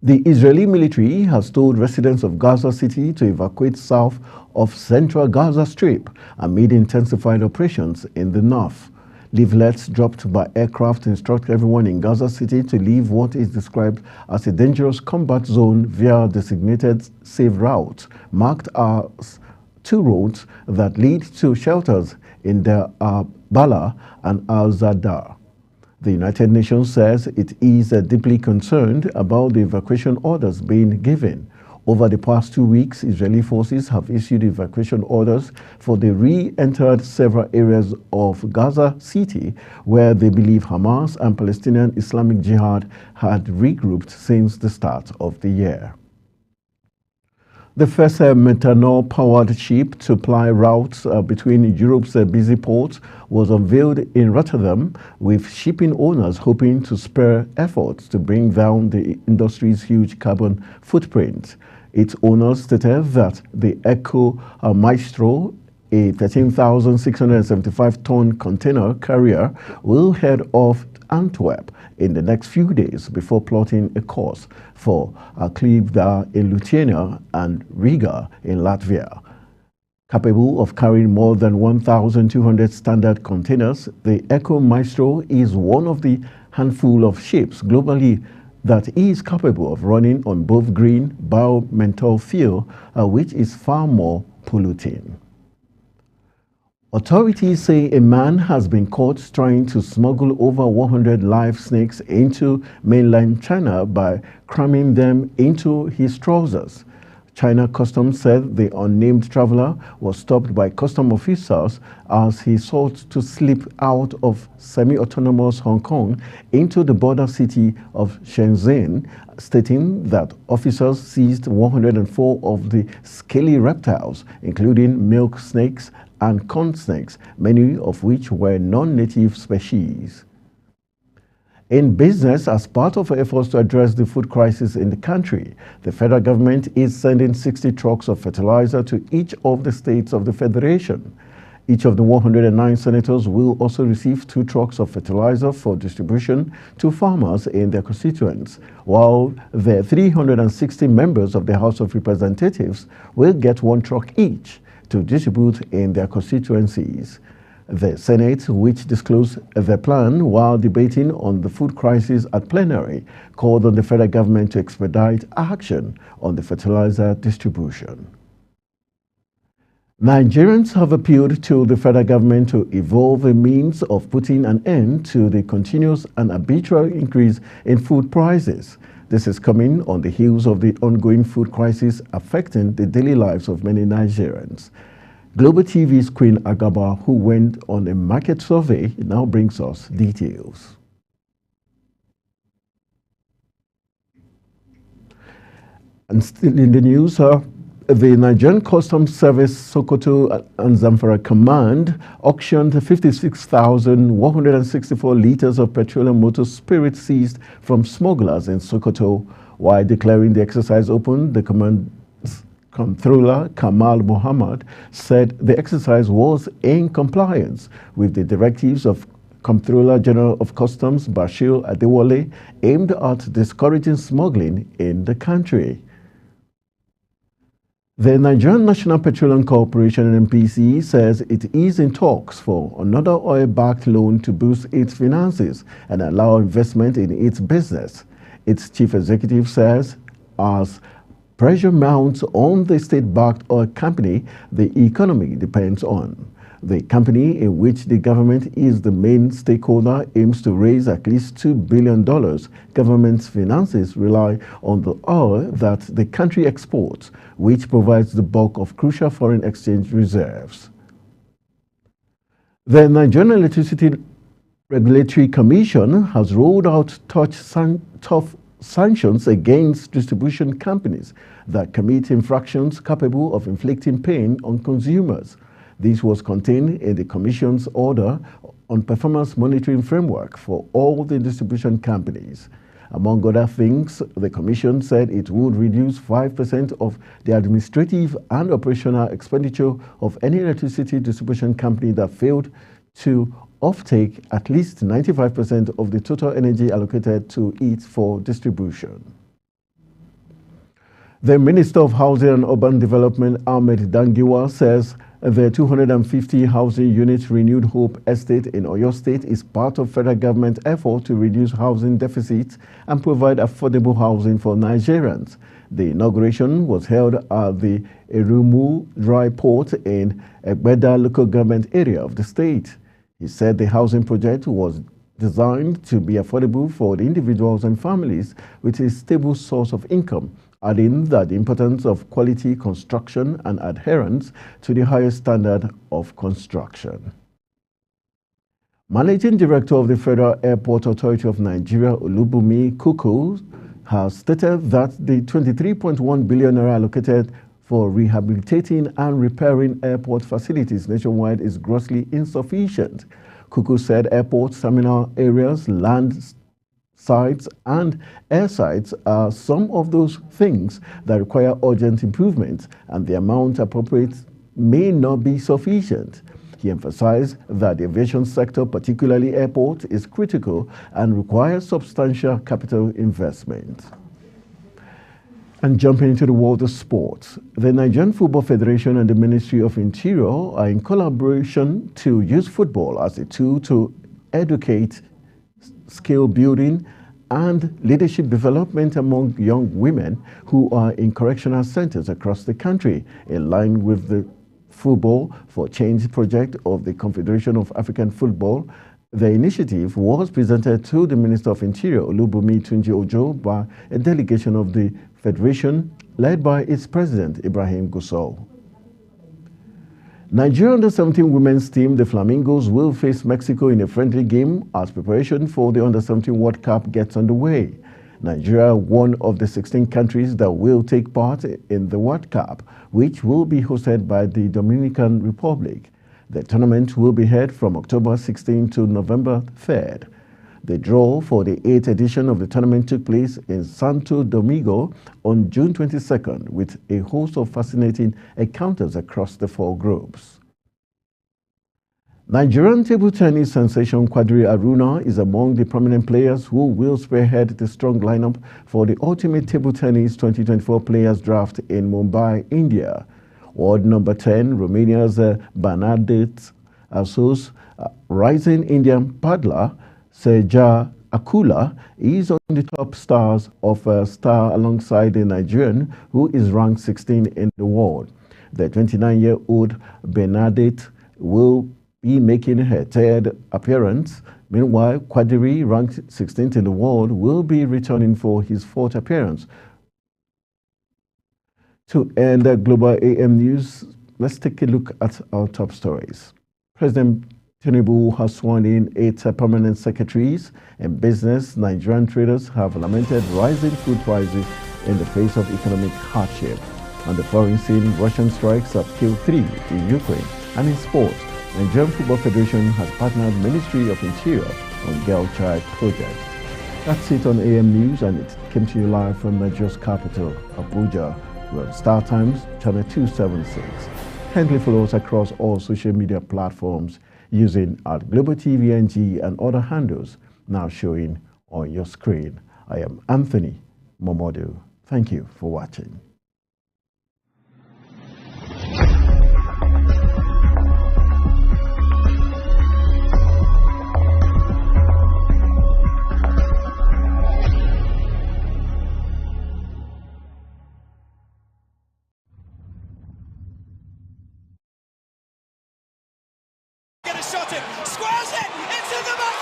The Israeli military has told residents of Gaza City to evacuate south of central Gaza Strip amid intensified operations in the north. Leaflets dropped by aircraft instruct everyone in Gaza City to leave what is described as a dangerous combat zone via designated safe routes, marked as two roads that lead to shelters in Deir Bala and Al-Zadar. The United Nations says it is deeply concerned about the evacuation orders being given. Over the past 2 weeks, Israeli forces have issued evacuation orders for the re-entered several areas of Gaza City where they believe Hamas and Palestinian Islamic Jihad had regrouped since the start of the year. The first methanol-powered ship to ply routes between Europe's busy ports was unveiled in Rotterdam, with shipping owners hoping to spur efforts to bring down the industry's huge carbon footprint. Its owners stated that the Eco Maestro, a 13,675-ton container carrier, will head off Antwerp in the next few days before plotting a course for Klaipėda in Lithuania and Riga in Latvia. Capable of carrying more than 1,200 standard containers, the Eco Maestro is one of the handful of ships globally that is capable of running on both green biomenthol fuel, which is far more polluting. Authorities say a man has been caught trying to smuggle over 100 live snakes into mainland China by cramming them into his trousers. China Customs said the unnamed traveler was stopped by custom officers as he sought to slip out of semi-autonomous Hong Kong into the border city of Shenzhen, stating that officers seized 104 of the scaly reptiles, including milk snakes and corn snakes, many of which were non-native species. In business, as part of efforts to address the food crisis in the country, the federal government is sending 60 trucks of fertilizer to each of the states of the federation. Each of the 109 senators will also receive 2 trucks of fertilizer for distribution to farmers in their constituents, while the 360 members of the House of Representatives will get 1 truck each to distribute in their constituencies. The Senate, which disclosed their plan while debating on the food crisis at plenary, called on the federal government to expedite action on the fertilizer distribution. Nigerians have appealed to the federal government to evolve a means of putting an end to the continuous and arbitrary increase in food prices. This is coming on the heels of the ongoing food crisis affecting the daily lives of many Nigerians. Global TV's Queen Agaba, who went on a market survey, now brings us details. And still in the news, the Nigerian Customs Service Sokoto and Zamfara Command auctioned 56,164 liters of petroleum motor spirit seized from smugglers in Sokoto. While declaring the exercise open, the command's Comptroller Kamal Muhammad said the exercise was in compliance with the directives of Comptroller General of Customs Bashir Adewale, aimed at discouraging smuggling in the country. The Nigerian National Petroleum Corporation (NPC) says it is in talks for another oil-backed loan to boost its finances and allow investment in its business. Its chief executive says as pressure mounts on the state-backed oil company the economy depends on. The company, in which the government is the main stakeholder, aims to raise at least $2 billion. Government's finances rely on the oil that the country exports, which provides the bulk of crucial foreign exchange reserves. The Nigerian Electricity Regulatory Commission has rolled out tough sanctions against distribution companies that commit infractions capable of inflicting pain on consumers. This was contained in the Commission's order on performance monitoring framework for all the distribution companies. Among other things, the Commission said it would reduce 5% of the administrative and operational expenditure of any electricity distribution company that failed to offtake at least 95% of the total energy allocated to it for distribution. The Minister of Housing and Urban Development, Ahmed Dangiwa, says the 250 housing units Renewed Hope Estate in Oyo State is part of federal government effort to reduce housing deficits and provide affordable housing for Nigerians. The inauguration was held at the Erumu Dry Port in Egbeda local government area of the state. He said the housing project was designed to be affordable for the individuals and families with a stable source of income, adding that the importance of quality construction and adherence to the highest standard of construction. Managing Director of the Federal Airport Authority of Nigeria, Olubunmi Kuku, has stated that the 23.1 billion naira allocated for rehabilitating and repairing airport facilities nationwide is grossly insufficient. Kuku said airport terminal areas, land sites and air sites are some of those things that require urgent improvement, and the amount appropriate may not be sufficient. He emphasized that the aviation sector, particularly airports, is critical and requires substantial capital investment. And jumping into the world of sports, the Nigerian Football Federation and the Ministry of Interior are in collaboration to use football as a tool to educate, skill building, and leadership development among young women who are in correctional centers across the country, in line with the Football for Change project of the Confederation of African Football. The initiative was presented to the Minister of Interior, Olubunmi Tunji Ojo, by a delegation of the Federation led by its president, Ibrahim Gusau. Nigeria Under-17 women's team, the Flamingos, will face Mexico in a friendly game as preparation for the Under-17 World Cup gets underway. Nigeria, one of the 16 countries that will take part in the World Cup, which will be hosted by the Dominican Republic. The tournament will be held from October 16 to November 3rd. The draw for the 8th edition of the tournament took place in Santo Domingo on June 22nd, with a host of fascinating encounters across the 4 groups. Nigerian table tennis sensation Quadri Aruna is among the prominent players who will spearhead the strong lineup for the Ultimate Table Tennis 2024 Players Draft in Mumbai, India. World number 10, Romania's Bernadette Assos, rising Indian paddler Seja Akula is on the top stars of a star alongside the Nigerian, who is ranked 16 in the world. The 29-year-old Bernadette will be making her 3rd appearance. Meanwhile, Quadri, ranked 16th in the world, will be returning for his 4th appearance. To end the Global AM News, let's take a look at our top stories. President Tinubu has sworn in 8 permanent secretaries. In business, Nigerian traders have lamented rising food prices in the face of economic hardship. On the foreign scene, Russian strikes have killed 3 in Ukraine. And in sports, Nigerian Football Federation has partnered Ministry of Interior on Girl Child project. That's it on AM News, and it came to you live from Nigeria's capital, Abuja. We're on Star Times, channel 276. Kindly follow us across all social media platforms using Global TV NG and other handles now showing on your screen. I am Anthony Momodu. Thank you for watching.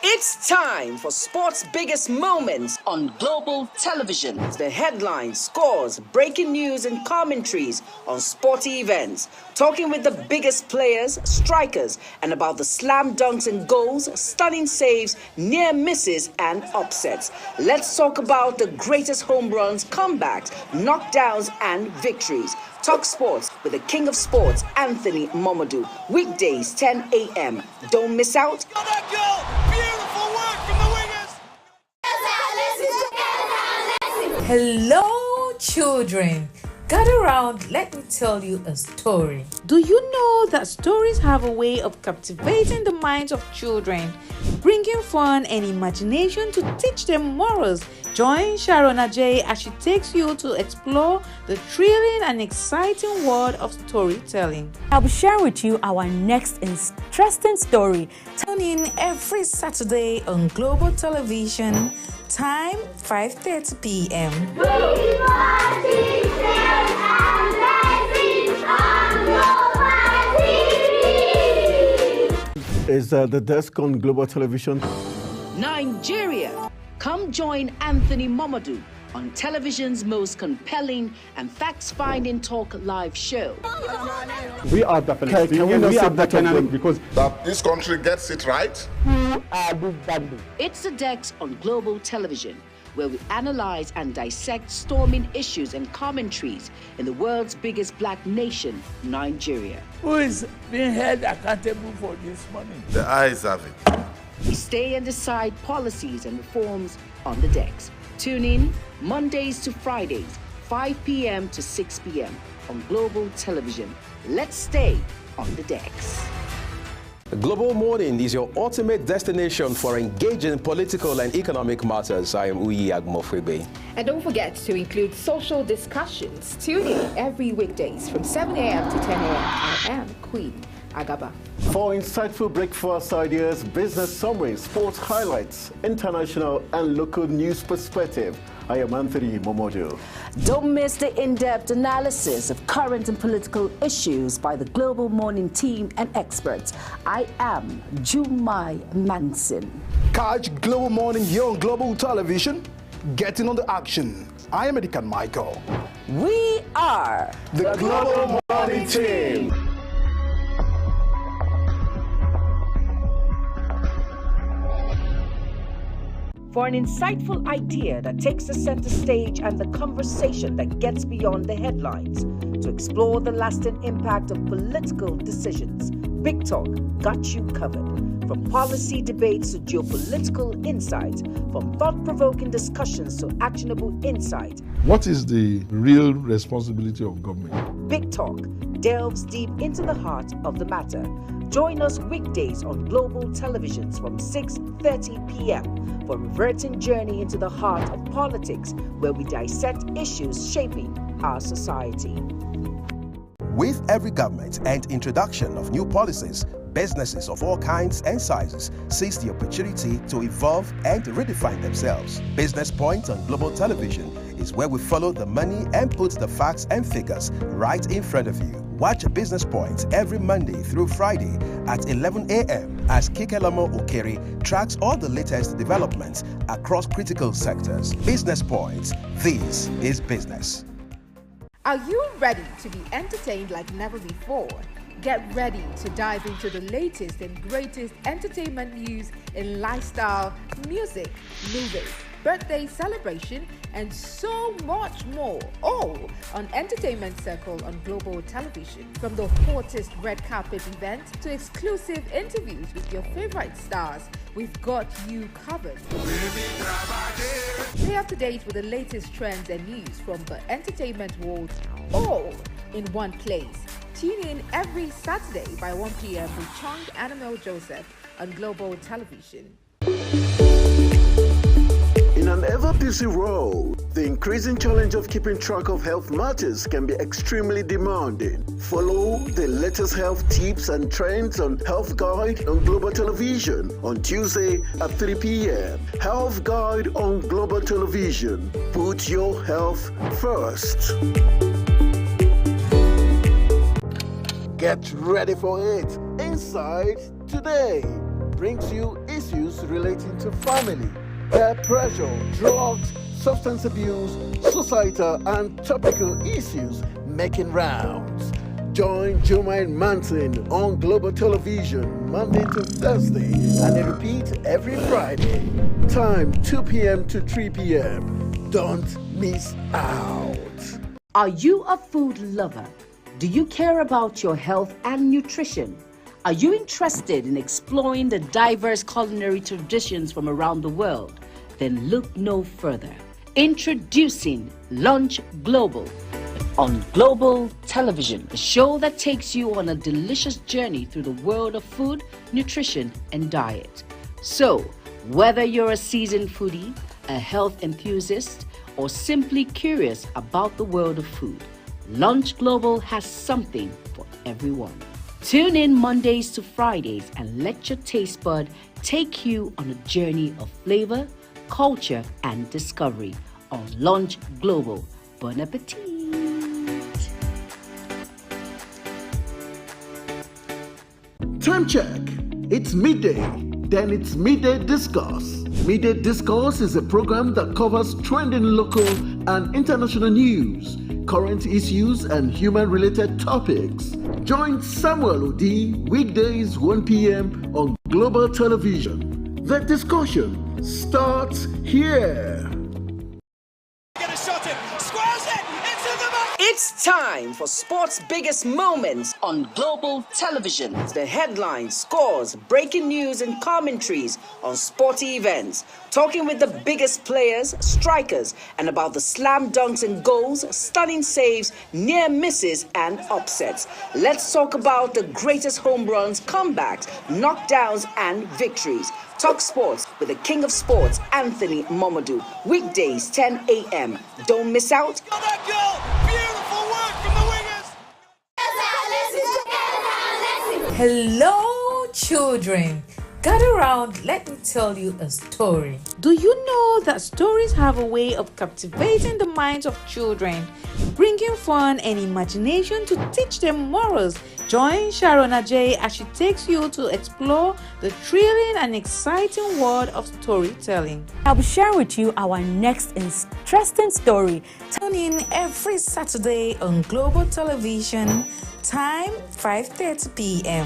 It's Time for sports' biggest moments on global television. The headlines, scores, breaking news and commentaries on sporty events. Talking with the biggest players, strikers, and about the slam dunks and goals, stunning saves, near misses and upsets. Let's talk about the greatest home runs, comebacks, knockdowns and victories. Talk sports with the king of sports, Anthony Momodu. Weekdays, 10 a.m. Don't miss out. Hello, children. Gather around, let me tell you a story. Do you know that stories have a way of captivating the minds of children, bringing fun and imagination to teach them morals? Join Sharon Ajay as she takes you to explore the thrilling and exciting world of storytelling. I'll be sharing with you our next interesting story. Tune in every Saturday on Global Television, time 5:30 p.m. Is the desk on Global Television? Nigeria. Come join Anthony Momodu on television's most compelling and facts-finding talk live show. We are the Palestinians. We are the Canaan because that this country gets it right. Who are these bandits? It's the Dex on Global Television, where we analyze and dissect storming issues and commentaries in the world's biggest black nation, Nigeria. Who is being held accountable for this money? The eyes have it. We stay and decide policies and reforms on the Dex. Tune in Mondays to Fridays, 5 p.m. to 6 p.m. on Global Television. Let's stay on the Dex. Global Morning is your ultimate destination for engaging political and economic matters. I am Uyi Agmofwebe. And don't forget to include social discussions. Tune in every weekdays from 7 a.m. to 10 a.m. I am Queen Agaba. For insightful breakfast ideas, business summaries, sports highlights, international and local news perspective, I am Anthony Momodu. Don't miss the in-depth analysis of current and political issues by the Global Morning team and experts. I am Jumai Manson. Catch Global Morning here on Global Television. Getting on the action. I am Edikan Michael. We are the Global Morning team. For an insightful idea that takes the center stage and the conversation that gets beyond the headlines, to explore the lasting impact of political decisions, Big Talk got you covered. From policy debates to geopolitical insights, from thought-provoking discussions to actionable insight. What is the real responsibility of government? Big Talk delves deep into the heart of the matter. Join us weekdays on Global Televisions from 6:30 p.m. for a reverting journey into the heart of politics, where we dissect issues shaping our society. With every government and introduction of new policies, businesses of all kinds and sizes seize the opportunity to evolve and redefine themselves. Business Point on Global Television is where we follow the money and put the facts and figures right in front of you. Watch Business Point every Monday through Friday at 11 a.m. as Kikelamo Okeri tracks all the latest developments across critical sectors. Business Point. This is business. Are you ready to be entertained like never before? Get ready to dive into the latest and greatest entertainment news in lifestyle, music, movies, birthday celebration, and so much more, all on Entertainment Circle on Global Television. From the hottest red carpet events to exclusive interviews with your favorite stars, we've got you covered. Stay up to date with the latest trends and news from the entertainment world, all in one place. Tune in every Saturday by 1 p.m. with Chung Annabelle Joseph on Global Television. In an ever-busy world, the increasing challenge of keeping track of health matters can be extremely demanding. Follow the latest health tips and trends on Health Guide on Global Television on Tuesday at 3 p.m. Health Guide on Global Television. Put your health first. Get ready for it. Inside Today brings you issues relating to family, peer pressure, drugs, substance abuse, societal and topical issues making rounds. Join Jermaine Manson on Global Television Monday to Thursday and a repeat every Friday. Time 2 p.m. to 3 p.m. Don't miss out. Are you a food lover? Do you care about your health and nutrition? Are you interested in exploring the diverse culinary traditions from around the world? Then look no further. Introducing Lunch Global on Global Television, a show that takes you on a delicious journey through the world of food, nutrition, and diet. So, whether you're a seasoned foodie, a health enthusiast, or simply curious about the world of food, Lunch Global has something for everyone. Tune in Mondays to Fridays and let your taste bud take you on a journey of flavor, culture, and discovery on Lunch Global. Bon appetit! Time check. It's midday. Then it's Midday Discourse. Midday Discourse is a program that covers trending local and international news, current issues, and human-related topics. Join Samuel Odi weekdays 1 p.m. on Global Television. The discussion starts here. It's time for sports' biggest moments on Global Television. The headlines, scores, breaking news, and commentaries on sporty events. Talking with the biggest players, strikers, and about the slam dunks and goals, stunning saves, near misses, and upsets. Let's talk about the greatest home runs, comebacks, knockdowns, and victories. Talk sports with the king of sports, Anthony Momodu. Weekdays, 10 a.m. Don't miss out. Hello, children. Gather around, let me tell you a story. Do you know that stories have a way of captivating the minds of children, bringing fun and imagination to teach them morals? Join Sharon Ajay as she takes you to explore the thrilling and exciting world of storytelling. I'll be sharing with you our next interesting story. Tune in every Saturday on Global Television, time 5:30 p.m.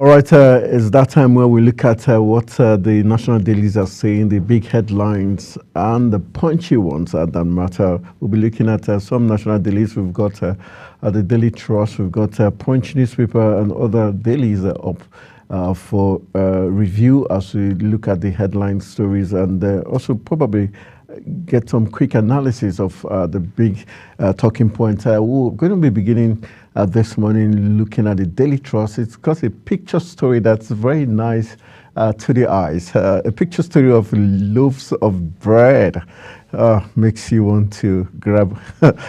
All right, it's that time where we look at what the national dailies are saying, the big headlines and the punchy ones that matter. We'll be looking at some national dailies. We've got the Daily Trust, we've got Punch newspaper and other dailies up for review as we look at the headline stories and also probably get some quick analysis of the big talking points. We're going to be beginning this morning looking at the Daily Trust. It's got a picture story that's very nice to the eyes. A picture story of loaves of bread makes you want to grab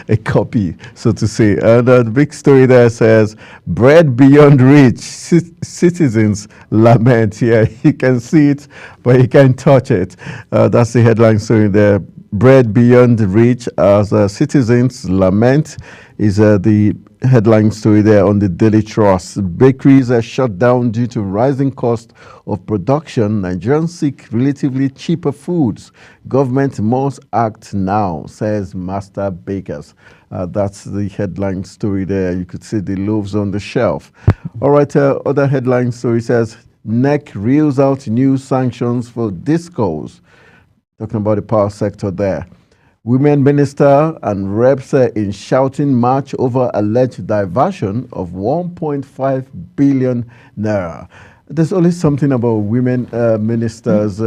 a copy, so to say. And the big story there says, bread beyond reach, citizens lament. Yeah, you can see it, but you can't touch it. That's the headline story there. Bread beyond reach as citizens lament is the headline story there on the Daily Trust. Bakeries are shut down due to rising cost of production. Nigerians seek relatively cheaper foods. Government must act now, says Master Bakers. That's the headline story there. You could see the loaves on the shelf. All right, other headline story says, NEC reels out new sanctions for discos. Talking about the power sector there. Women minister and reps in shouting match over alleged diversion of 1.5 billion naira. There's always something about women ministers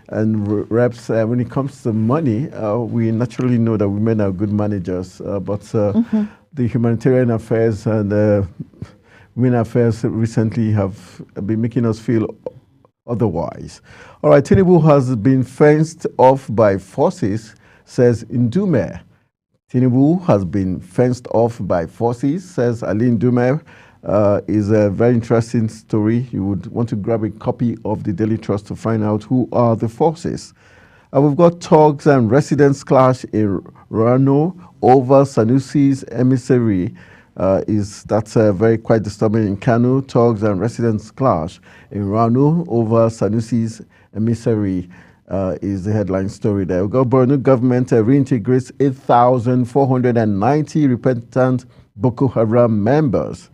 and reps. When it comes to money, we naturally know that women are good managers, but the humanitarian affairs and women affairs recently have been making us feel otherwise. All right, Tinubu has been fenced off by forces, says Ndume. Tinubu has been fenced off by forces, says Ali Ndume. Is a very interesting story. You would want to grab a copy of the Daily Trust to find out who are the forces. We've got thugs and residents clash in Rano over Sanusi's emissary. That's very quite disturbing in Kano. Thugs and residents clash in Rano over Sanusi's emissary. Is the headline story there. We've got Borno government reintegrates 8,490 repentant Boko Haram members.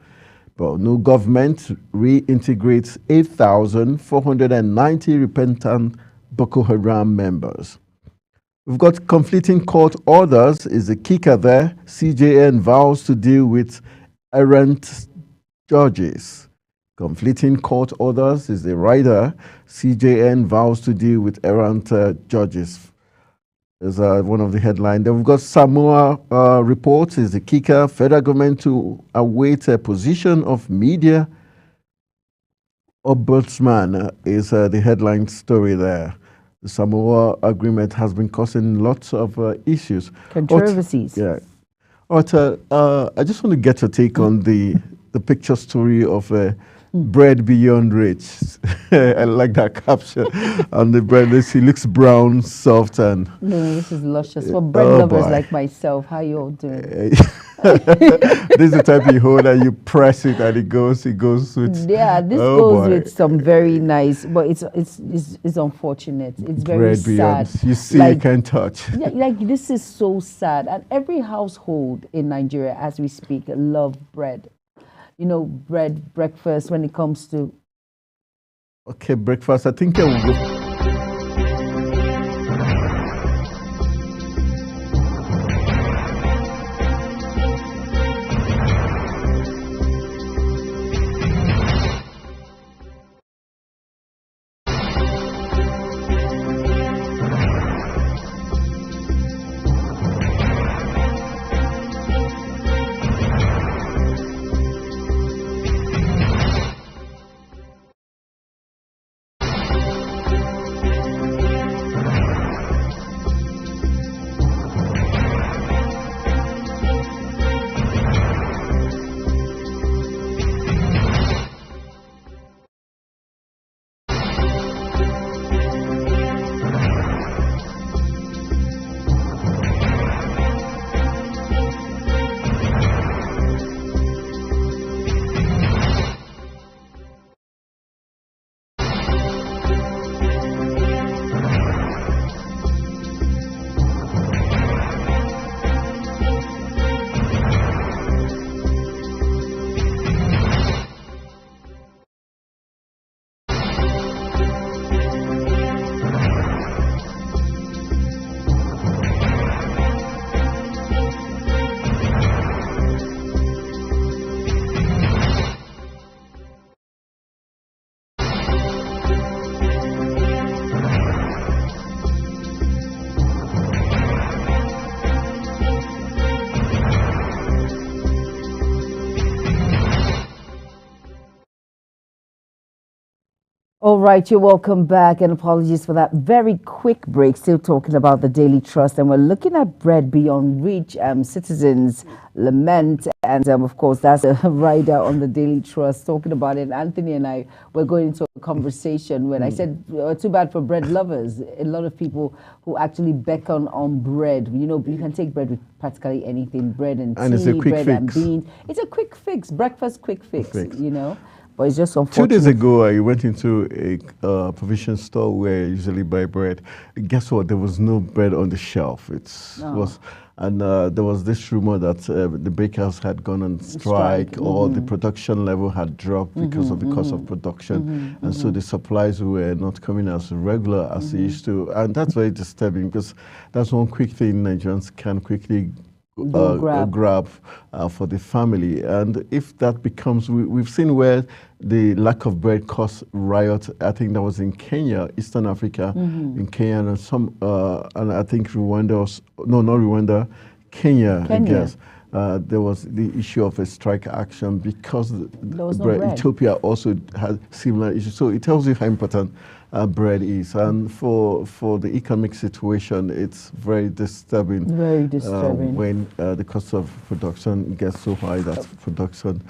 Borno government reintegrates 8,490 repentant Boko Haram members. We've got conflicting court orders is the kicker there. CJN vows to deal with errant judges. Conflicting court orders is the rider. CJN vows to deal with errant judges. Is one of the headlines. Then we've got Samoa reports is the kicker. Federal government to await a position of media ombudsman is the headline story there. The Samoa agreement has been causing lots of issues. Controversies. Yeah. But, I just want to get your take on the picture story of bread beyond rich. I like that caption. On the bread, it looks brown, soft, and... No, this is luscious. For bread lovers like myself, how you all doing? This is the type you hold and you press it and it goes with... Yeah, this goes with some very nice, but it's unfortunate. It's very bread sad. Beyond, you see, you can't touch. Yeah, like this is so sad. And every household in Nigeria, as we speak, love bread. You know, bread, breakfast, when it comes to... Okay, breakfast. I think I will go... All right, you're welcome back, and apologies for that very quick break. Still talking about the Daily Trust, and we're looking at bread beyond reach. Citizens lament, and of course, that's a rider on the Daily Trust talking about it. Anthony and I were going into a conversation when I said, too bad for bread lovers. A lot of people who actually beckon on bread. You know, you can take bread with practically anything, bread and tea, it's a quick bread fix. and beans. It's a quick fix, breakfast quick fix. You know. But it's just unfortunate. 2 days ago, I went into a provision store where I usually buy bread. Guess what? There was no bread on the shelf. And there was this rumor that the bakers had gone on strike, or the production level had dropped because of the cost of production, and so the supplies were not coming as regular as they used to. And that's very disturbing, because that's one quick thing Nigerians can quickly grab for the family. And if that becomes, we've seen where the lack of bread caused riot. I think that was in Kenya, Eastern Africa, in Kenya, and and I think Rwanda, not Rwanda, Kenya. I guess. There was the issue of a strike action because Ethiopia also had similar issues. So it tells you how important bread is, and for the economic situation, it's very disturbing. Very disturbing when the cost of production gets so high that production.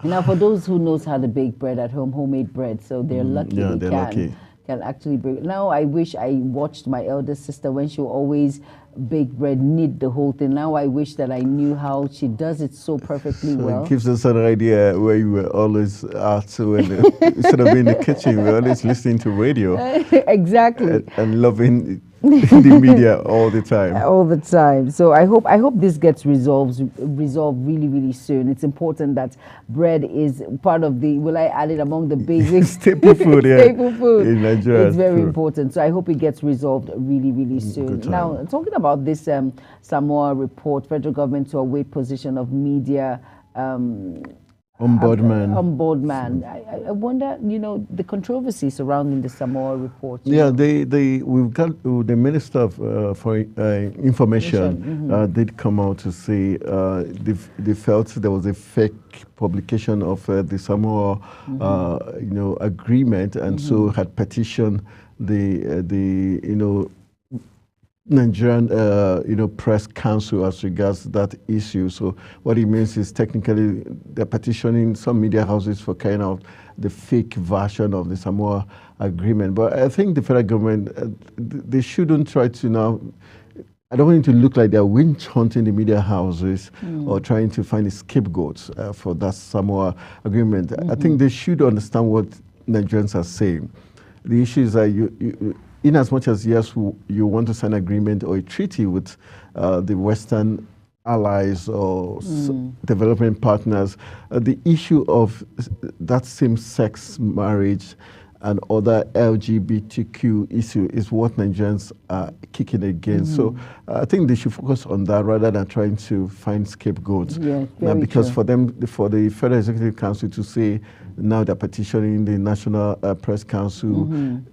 Now, for those who knows how to bake bread at home, homemade bread, so they're lucky. They can actually bake. Now, I wish I watched my elder sister when she would always bake bread, knead the whole thing. Now I wish that I knew how she does it so perfectly well. It gives us an idea where you were always at. So instead of being in the kitchen, we're always listening to radio. Exactly. And loving the media all the time. All the time. So I hope this gets resolved really, really soon. It's important that bread is part of the, will I add it among the basic staple food, staple food in Nigeria. It's very important. So I hope it gets resolved really, really soon. Now, talking about this Samoa report, federal government to await position of media Ombudsman. I wonder, the controversy surrounding the Samoa report. Yeah, we've got the Minister of for Information did come out to say they felt there was a fake publication of the Samoa agreement, and so had petitioned the Nigerian, press council as regards that issue. So what it means is technically they're petitioning some media houses for carrying out the fake version of the Samoa agreement. But I think the federal government, they shouldn't try to now, I don't want it to look like they're winch hunting the media houses or trying to find scapegoats for that Samoa agreement. I think they should understand what Nigerians are saying. The issue is that in as much as, yes, you want to sign an agreement or a treaty with the Western allies or development partners, the issue of that same-sex marriage and other LGBTQ issue is what Nigerians are kicking against. So I think they should focus on that rather than trying to find scapegoats. Because for the Federal Executive Council to say now they're petitioning the National Press Council,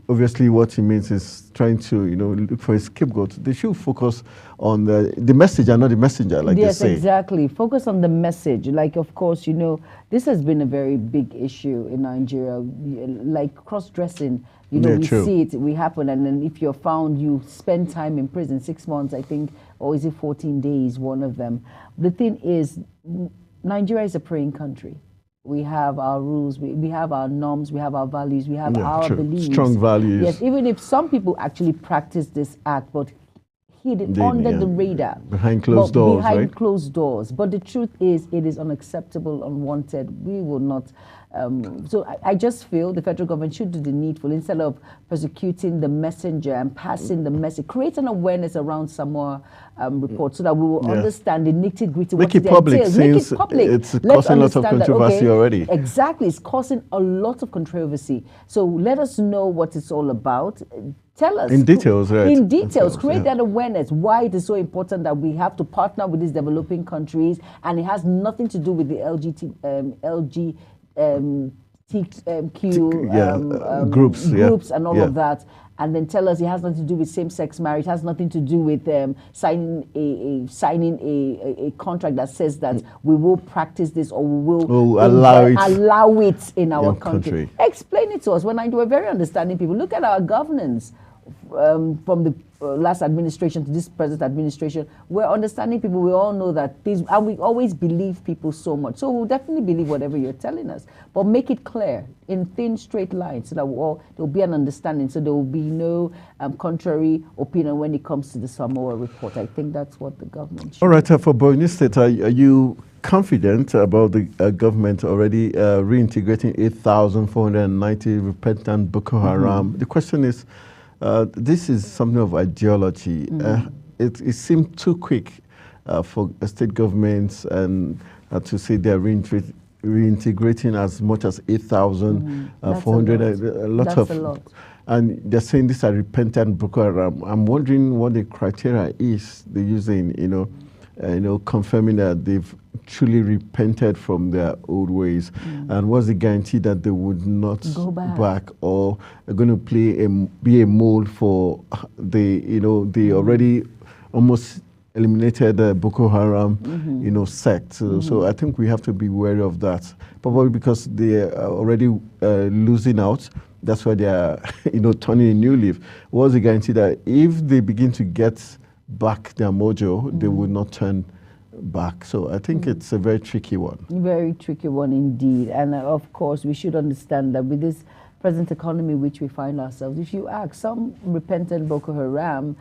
obviously what it means is trying to look for a scapegoat. They should focus on the message and not the messenger, like they say. Yes, exactly. Focus on the message. Like, of course, this has been a very big issue in Nigeria, like cross-dressing. We see it, we happen, and then if you're found, you spend time in prison, 6 months, I think, or is it 14 days, one of them. The thing is, Nigeria is a praying country. We have our rules, we have our norms, we have our values, we have our beliefs. Strong values. Yes, even if some people actually practice this act, but hidden under the radar. Behind closed doors, behind closed doors. But the truth is, it is unacceptable, unwanted. We will not. So I just feel the federal government should do the needful instead of persecuting the messenger and passing the message. Create an awareness around Samoa report so that we will understand the nitty-gritty. Make it public, since it's causing lots of controversy already. Exactly, it's causing a lot of controversy. So let us know what it's all about. Tell us. In details, right. In details, create that awareness, why it is so important that we have to partner with these developing countries, and it has nothing to do with the LGBT LGBTQ groups and all of that, and then tell us it has nothing to do with same-sex marriage, has nothing to do with signing a contract that says that we will practice this or we will allow it in our country. Explain it to us. We're very understanding people. Look at our governance from the last administration to this present administration. We're understanding people. We all know that and we always believe people so much. So we'll definitely believe whatever you're telling us, but make it clear in thin, straight lines so that there'll be an understanding. So there will be no contrary opinion when it comes to the Samoa report. I think that's what the government should. All right, for Borno State, are you confident about the government already reintegrating 8,490 repentant Boko Haram? The question is, this is something of ideology. It seemed too quick for state governments and to say they're reintegrating as much as 8,400. A lot. And they're saying these are repentant Boko Haram. I'm wondering what the criteria is they're using, confirming that they've truly repented from their old ways, and what's the guarantee that they would not go back or are going to be a mold for the already almost eliminated Boko Haram sect. So I think we have to be wary of that, probably because they are already losing out. That's why they are turning a new leaf. What's the guarantee that if they begin to get back their mojo, they would not turn back? So I think it's a very tricky one. Very tricky one indeed. And of course, we should understand that with this present economy which we find ourselves, if you ask some repentant Boko Haram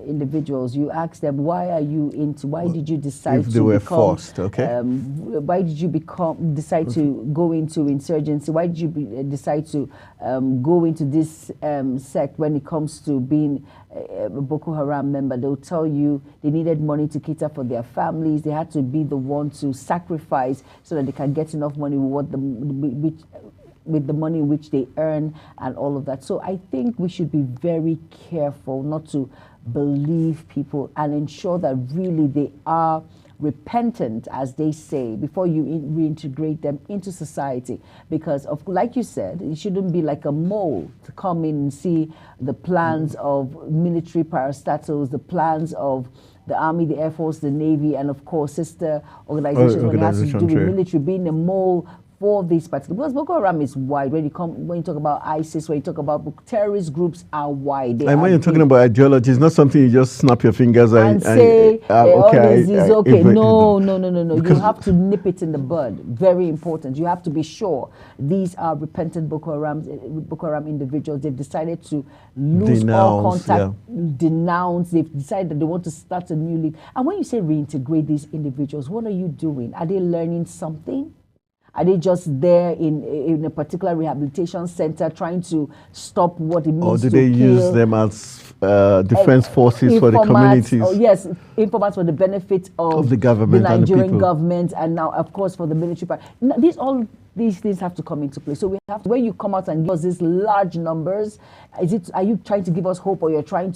individuals, you ask them, why did you decide if they were forced, why did you decide to go into insurgency? Why did you decide to go into this sect when it comes to being a Boko Haram member? They'll tell you they needed money to cater for their families. They had to be the one to sacrifice so that they can get enough money with the money which they earn and all of that. So I think we should be very careful not to believe people and ensure that really they are repentant, as they say, before you reintegrate them into society. Because, like you said, it shouldn't be like a mole to come in and see the plans of military parastatals, the plans of the Army, the Air Force, the Navy, and of course sister organizations when it has to do with military, being a mole for these particular, because Boko Haram is wide. When you talk about ISIS, when you talk about terrorist groups, are wide. And when you're talking about ideology, it's not something you just snap your fingers and say, this is okay. No. You have to nip it in the bud. Very important. You have to be sure these are repentant Boko Haram individuals. They've decided to lose all contact, denounce. They've decided that they want to start a new league. And when you say reintegrate these individuals, what are you doing? Are they learning something? Are they just there in a particular rehabilitation center trying to stop what it means to kill? Or do they use them as defense forces for the communities? Yes, informants for the benefit of the government, the Nigerian and the government, and now, of course, for the military part. These things have to come into play. So we have to, when you come out and give us these large numbers, are you trying to give us hope, or you're trying